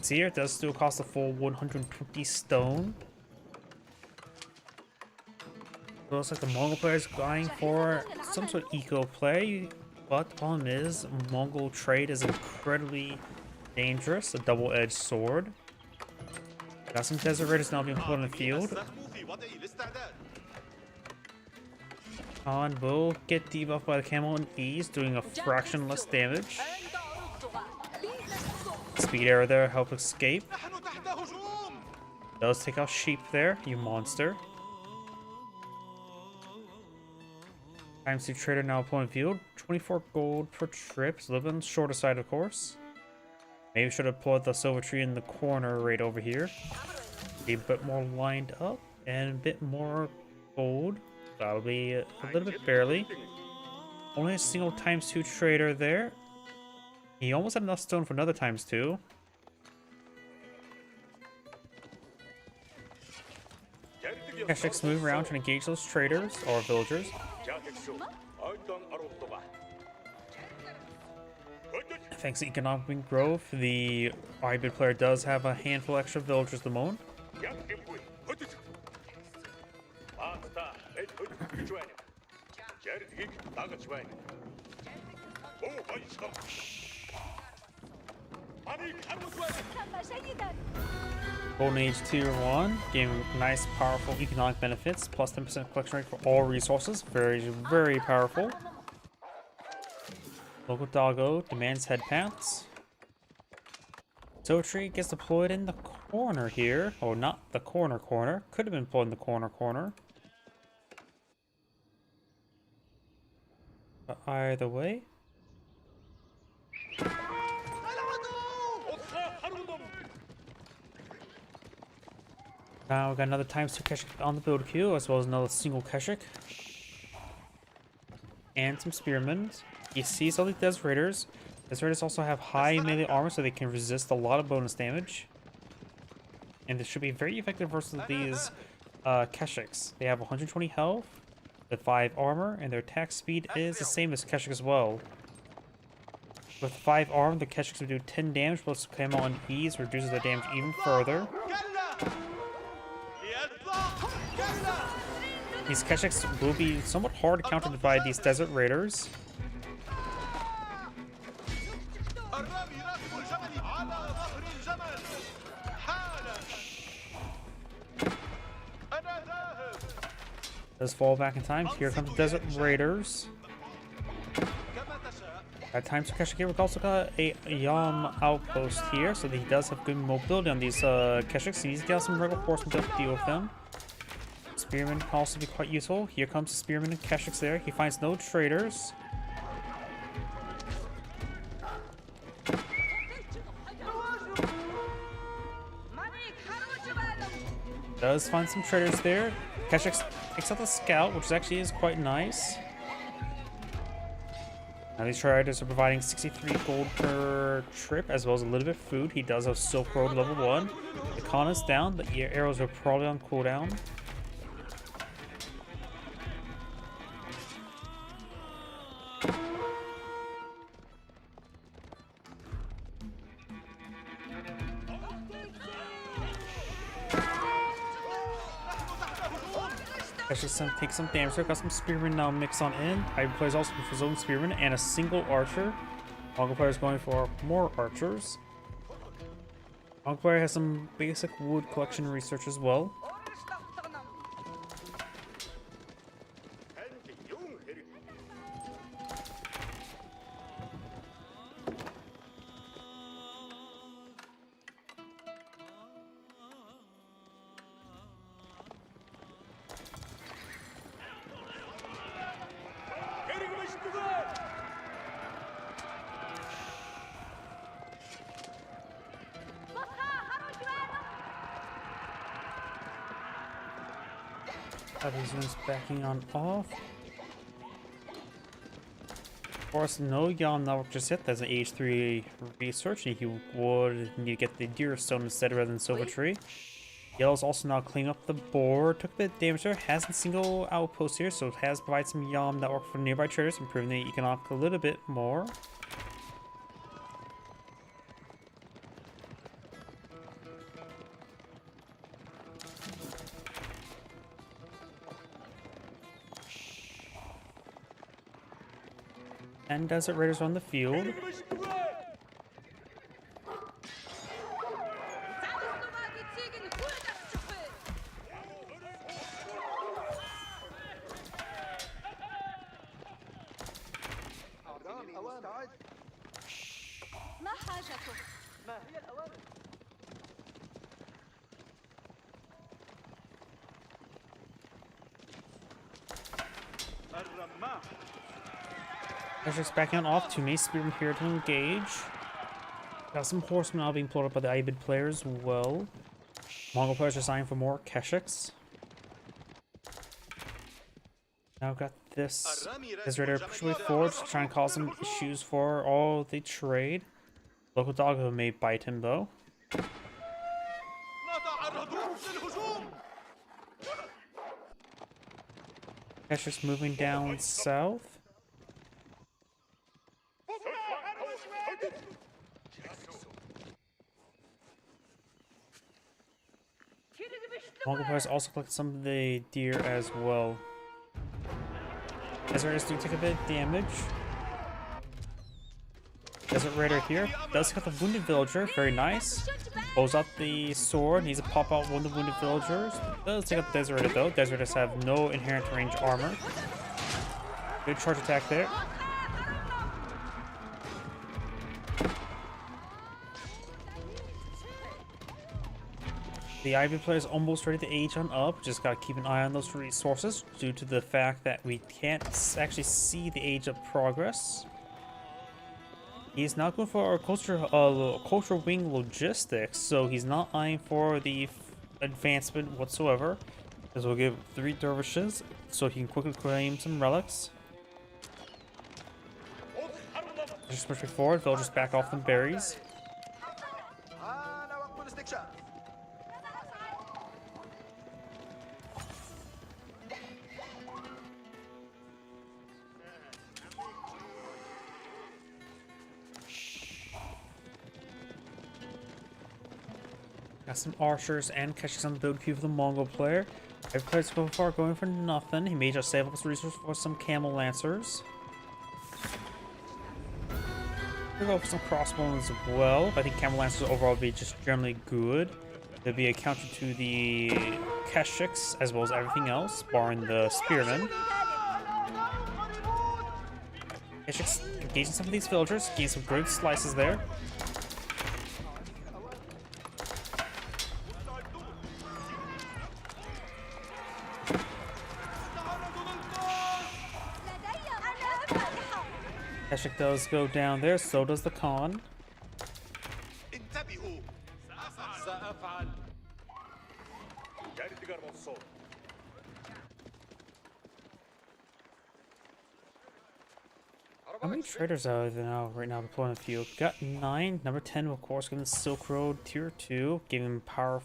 [SPEAKER 1] See here, it does still cost a full 120 stone. It looks like the Mongol player is going for some sort of eco play, but the problem is Mongol trade is incredibly dangerous, a double-edged sword. Got some Desert Raiders now being put in the field. Khan will get debuffed by the camel in ease, doing a fraction less damage. Speed arrow there, help escape. Does take out sheep there, you monster. ×2 trader now opponent field. 24 gold per trip, it's a little bit on the shorter side of course. Maybe should have put the silver tree in the corner right over here. Be a bit more lined up and a bit more gold. Probably a little bit barely. Only a single ×2 trader there. He almost had enough stone for another ×2. Keshiks move around to engage those traders or villagers. Thanks to economic wing growth, the Ayyubid player does have a handful extra villagers at the moment.
[SPEAKER 2] 해도 좋아해. 제르딕 나가 좋아해. 오, 바이스다. 아니, 가고 좋아해.
[SPEAKER 1] Golden Age Tier 1, giving nice, powerful economic benefits, plus 10% collection rate for all resources. Very, very powerful. Local doggo demands head paths. Silver Tree gets deployed in the corner here. Oh, not the corner. Could have been deployed in the corner. But either way. Now we got another ×2 Keshik on the build queue, as well as another single Keshik. And some Spearmen. You see some of the Desert Raiders. Desert Raiders also have high melee armor, so they can resist a lot of bonus damage. And this should be very effective versus these Keshiks. They have 120 health, with 5 armor, and their attack speed is the same as Keshik as well. With 5 armor, the Keshiks will do 10 damage, plus Camo on ease reduces the damage even further. These Keshiks will be somewhat hard countered by these Desert Raiders. Does fall back in time. Here come the Desert Raiders. At times, Keshik also got a Yam outpost here, so that he does have good mobility on these Keshiks. He needs to get some regular horsemen to deal with them. Spearmen can also be quite useful. Here comes the Spearmen and Keshiks there. He finds no traders. Does find some traders there. Keshiks takes out the scout, which actually is quite nice. Now these traders are providing 63 gold per trip, as well as a little bit of food. He does have Silk Road level 1. The con is down, the arrows are probably on cooldown. Keshiks take some damage there. Got some Spearmen now mix on in. Hybrid players also for his own Spearmen and a single Archer. Mongol player is going for more Archers. Mongol player has some basic wood collection research as well. Have these units backing on off. Of course, no Yam network just yet. That's an H3 research, and he would need to get the Deer Stone instead rather than Silver Tree. Yellow's also now cleaning up the board. Took a bit of damage there. Has a single outpost here, so it has provided some Yam network for nearby traders, improving the economic a little bit more. And Desert Raiders on the field.
[SPEAKER 4] ما حاجتك؟
[SPEAKER 3] ما هي الأوامر؟
[SPEAKER 6] الرماح.
[SPEAKER 1] Keshiks backing on off. 2 Mace Spearmen here to engage. Got some horsemen now being pulled up by the Ibid players as well. Mongol players are signing for more Keshiks. Now got this Raider pushing way forward to try and cause some issues for all the trade. Local doggo may bite him though. Keshiks moving down south. Mongol players also collect some of the deer as well. Desert Raiders do take a bit of damage. Desert Raider here does get the Wounded Villager, very nice. Pulls out the sword, needs to pop out one of the Wounded Villagers. Does take out the Desert Raider though. Desert Raiders have no inherent range armor. Good charge attack there. The Ivy player is almost ready to age on up. Just gotta keep an eye on those resources due to the fact that we can't actually see the age up progress. He's not going for our culture wing logistics, so he's not eyeing for the advancement whatsoever. As we'll give 3 dervishes, so he can quickly claim some relics. Just pushing forward, they'll just back off them berries. Got some archers and catching some build queue for the Mongol player. Every player so far going for nothing. He may just save up his resources for some camel lancers. We'll go for some crossbows as well. I think camel lancers overall would be just generally good. There'll be a counter to the Keshiks as well as everything else, barring the spearmen. Keshiks engaging some of these villagers, getting some good slices there. Keshik does go down there, so does the Khan. How many traders are there now? Right now, deploying a few. Got 9. Number 10, of course, given Silk Road Tier 2, giving power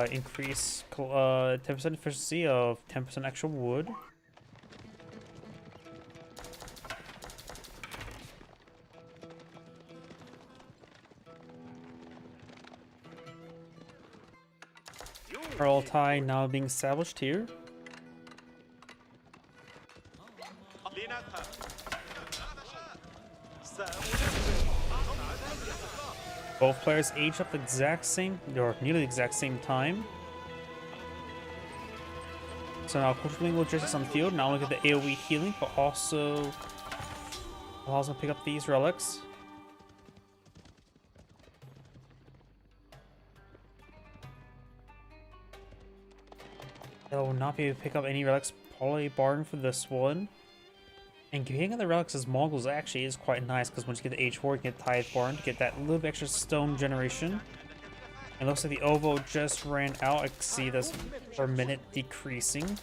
[SPEAKER 1] increase 10% efficiency of 10% extra wood. Kurultai now being established here. Both players age up the exact same, or nearly the exact same time. So now culturing logistics on the field, not only get the AoE healing, but also allows them to pick up these relics. They'll not be able to pick up any relics, probably barring for this one. And getting the relics as Mongols actually is quite nice, because once you get the H4, you get Tithe Barn to get that little bit extra stone generation. It looks like the Ovo just ran out. I can see this per minute decreasing.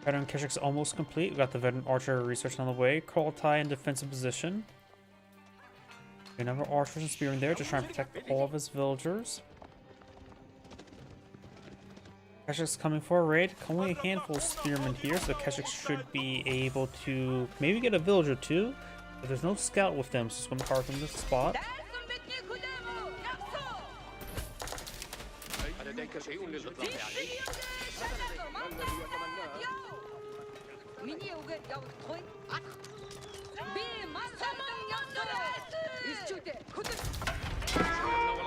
[SPEAKER 1] Veteran Keshik's almost complete. We got the Veteran Archer research on the way. Kurultai in defensive position. A number of archers and spearmen there to try and protect all of his villagers. Keshik's coming for a raid. Only a handful of spearmen here, so Keshik should be able to maybe get a village or two. But there's no scout with them, so it's going to be hard from this spot.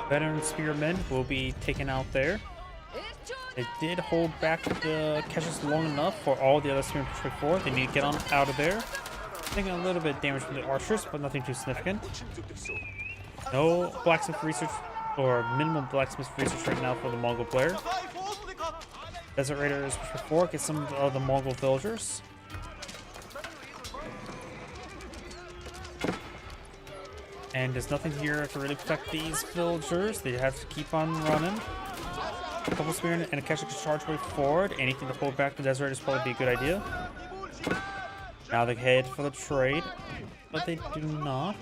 [SPEAKER 1] Veteran spearmen will be taken out there. They did hold back the Keshiks long enough for all the other spearmen to push forward. They need to get on out of there. Taking a little bit of damage from the archers, but nothing too significant. No blacksmith research, or minimum blacksmith research right now for the Mongol player. Desert Raiders push forward, get some of the Mongol villagers. And there's nothing here to really protect these villagers. They have to keep on running. A couple spearmen and a Keshik to charge way forward. Anything to hold back the Desert Raiders probably be a good idea. Now they head for the trade, but they do not.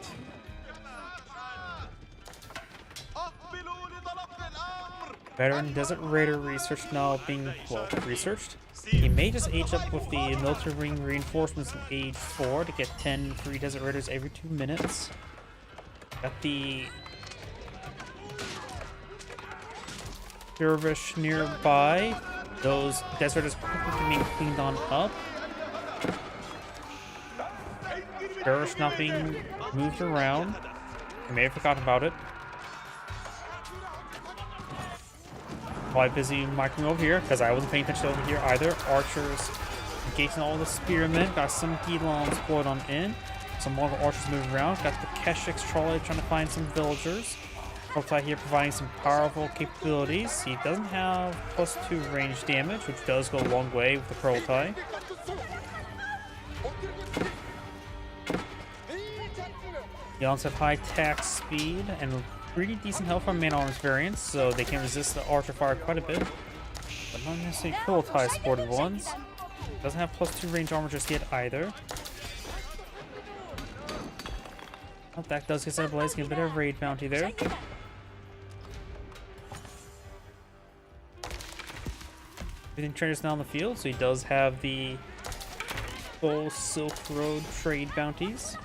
[SPEAKER 1] Veteran Desert Raider research now being, well, researched. He may just age up with the military ring reinforcements in age 4 to get 10 free Desert Raiders every 2 minutes. Got the Dervish nearby. Those deserters quickly being cleaned on up. Garrosh not being moved around. I may have forgotten about it. Quite busy microing over here because I wasn't paying attention over here either. Archers engaging all the spearmen. Got some Gilons deployed on in. Some more archers moving around. Got the Keshik's trolley trying to find some villagers. Kurultai here providing some powerful capabilities. He doesn't have +2 range damage, which does go a long way with the Kurultai. Gilons have high attack speed and pretty decent health from man-arms variants, so they can resist the archer fire quite a bit. But not necessarily Kurultai supported ones. Doesn't have +2 range armor just yet either. Oh, that does get set ablaze, get a bit of raid bounty there. Everything traders now on the field, so he does have the full Silk Road trade bounties.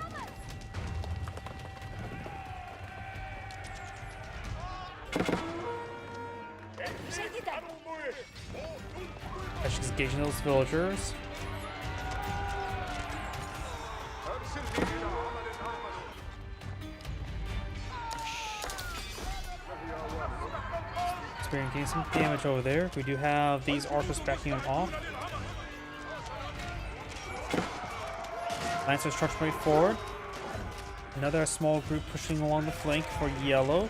[SPEAKER 1] Keshik's engaging those villagers. Experiencing some damage over there. We do have these archers backing him off. Lancers charge way forward. Another small group pushing along the flank for yellow.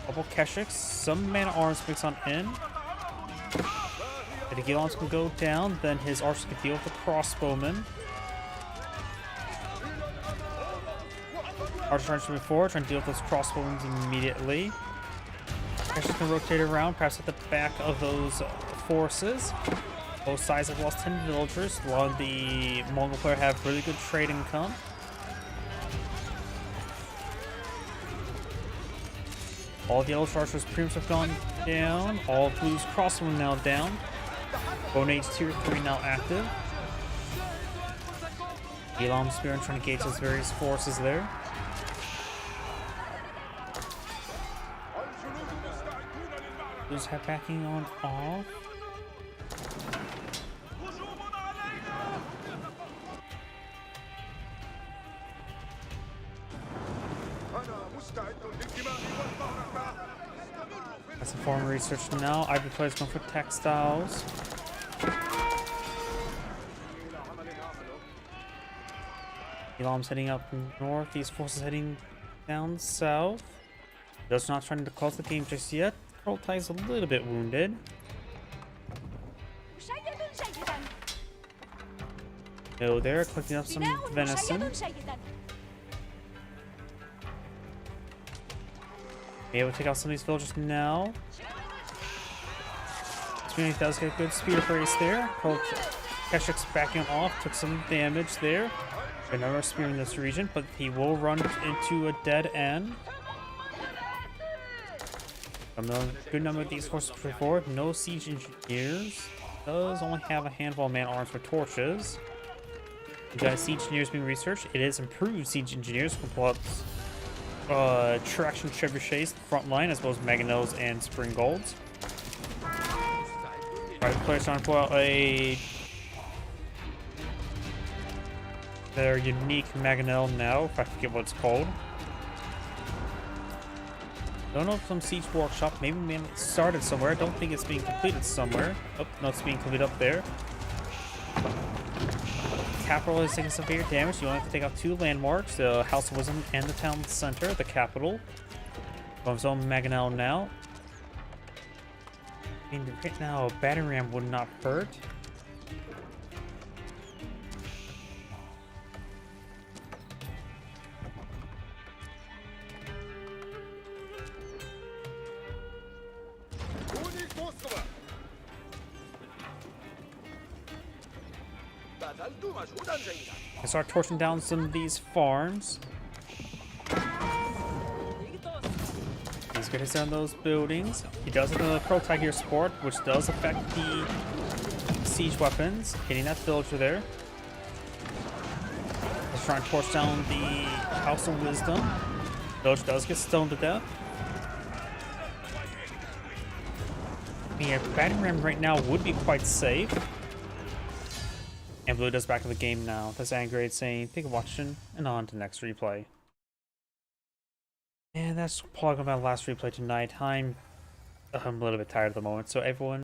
[SPEAKER 1] Couple Keshiks. Some man-at-arms mix on in. If the Gilons can go down, then his archers can deal with the crossbowmen. Archers trying to move forward, trying to deal with those crossbowmen immediately. Keshiks can rotate around, perhaps at the back of those forces. Both sides have lost 10 villagers. A lot of the Mongol player have really good trade income. All the yellow archers pretty much have gone down. All of blue's crossbowmen now down. Bone Age Tier 3 now active. Elam Spearman trying to gauge those various forces there. Blue's backing on off. That's some farm research now. Ivory players going for textiles. Elam's heading up north. These forces heading down south. Those not trying to close the game just yet. Kurultai's a little bit wounded. No, they're collecting up some venison. Be able to take out some of these villagers now. Spearman does get a good spear brace there. Keshik's backing off, took some damage there. Another spear in this region, but he will run into a dead end. A good number of these forces push forward. No siege engineers. Does only have a handful of man-arms for torches. You got siege engineers being researched. It is improved siege engineers from plus traction trebuchets front line, as well as mangonels and spring golds. Alright, the players trying to pull out their unique mangonel now, if I forget what it's called. Don't know if some siege workshop, maybe it started somewhere. I don't think it's being completed somewhere. Oh, no, it's being completed up there. Capital is taking severe damage. You only have to take out 2 landmarks, the House of Wisdom and the town center, the capital. From his own mangonel now. I mean, right now, a battering ram would not hurt. I start torching down some of these farms. He's gonna hit on those buildings. He does have the Kurultai here support, which does affect the siege weapons. Hitting that villager there. Let's try and torch down the House of Wisdom. Villager does get stoned to death. Yeah, battering ram right now would be quite safe. And blue does back to the game now. That's Angerade saying, thank you for watching, and on to the next replay. And that's probably my last replay tonight. I'm a little bit tired at the moment, so everyone,